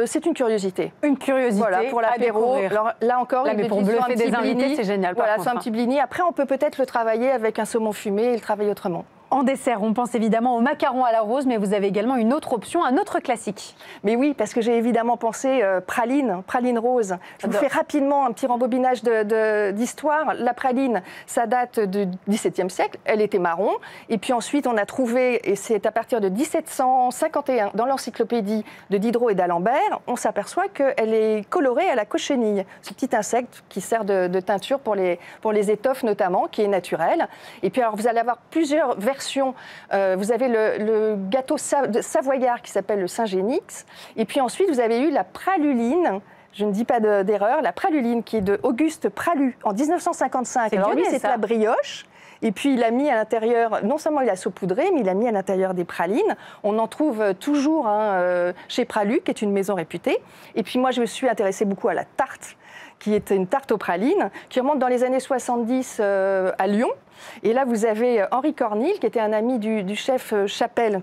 [SPEAKER 13] C'est une curiosité.
[SPEAKER 1] Une curiosité.
[SPEAKER 13] Voilà, pour l'apéro.
[SPEAKER 1] Alors
[SPEAKER 13] là encore,
[SPEAKER 1] il pour bluffer des invités, c'est génial.
[SPEAKER 13] Voilà, c'est un petit blini. Après, on peut peut-être le travailler avec un saumon fumé et le travailler autrement.
[SPEAKER 1] En dessert, on pense évidemment au macaron à la rose, mais vous avez également une autre option, un autre classique.
[SPEAKER 13] Mais oui, parce que j'ai évidemment pensé praline rose. Je vous fais rapidement un petit rembobinage d'histoire. La praline, ça date du XVIIe siècle, elle était marron. Et puis ensuite, on a trouvé, et c'est à partir de 1751, dans l'encyclopédie de Diderot et d'Alembert, on s'aperçoit qu'elle est colorée à la cochenille, ce petit insecte qui sert de teinture pour les étoffes notamment, qui est naturel. Et puis alors, vous allez avoir plusieurs versions. Vous avez le gâteau savoyard qui s'appelle le Saint-Génix. Et puis ensuite, vous avez eu la praluline. Je ne dis pas d'erreur. La praluline qui est de Auguste Pralu en 1955. Alors lui, c'est la brioche. Et puis, il a mis à l'intérieur, non seulement il a saupoudré, mais il a mis à l'intérieur des pralines. On en trouve toujours chez Pralu, qui est une maison réputée. Et puis, moi, je me suis intéressée beaucoup à la tarte, qui est une tarte aux pralines, qui remonte dans les années 70 à Lyon. Et là, vous avez Henri Cornille, qui était un ami du chef Chapelle,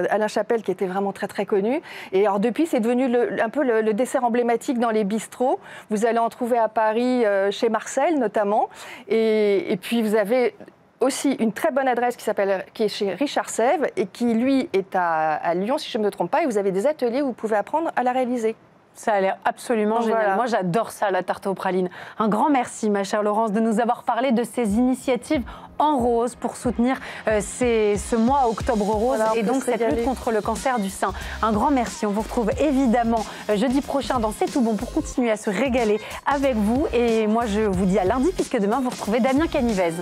[SPEAKER 13] Alain Chapelle, qui était vraiment très connu. Et alors depuis, c'est devenu un peu le dessert emblématique dans les bistrots. Vous allez en trouver à Paris, chez Marcel notamment. Et puis vous avez aussi une très bonne adresse qui est chez Richard Sève et qui, lui, est à Lyon, si je ne me trompe pas. Et vous avez des ateliers où vous pouvez apprendre à la réaliser.
[SPEAKER 1] Ça a l'air absolument génial.
[SPEAKER 13] Voilà.
[SPEAKER 1] Moi, j'adore ça, la tarte aux pralines. Un grand merci, ma chère Laurence, de nous avoir parlé de ces initiatives en rose pour soutenir ce mois Octobre Rose
[SPEAKER 13] Voilà,
[SPEAKER 1] et donc cette lutte contre le cancer du sein. Un grand merci. On vous retrouve évidemment jeudi prochain dans C'est tout bon pour continuer à se régaler avec vous. Et moi, je vous dis à lundi puisque demain, vous retrouvez Damien Canivez.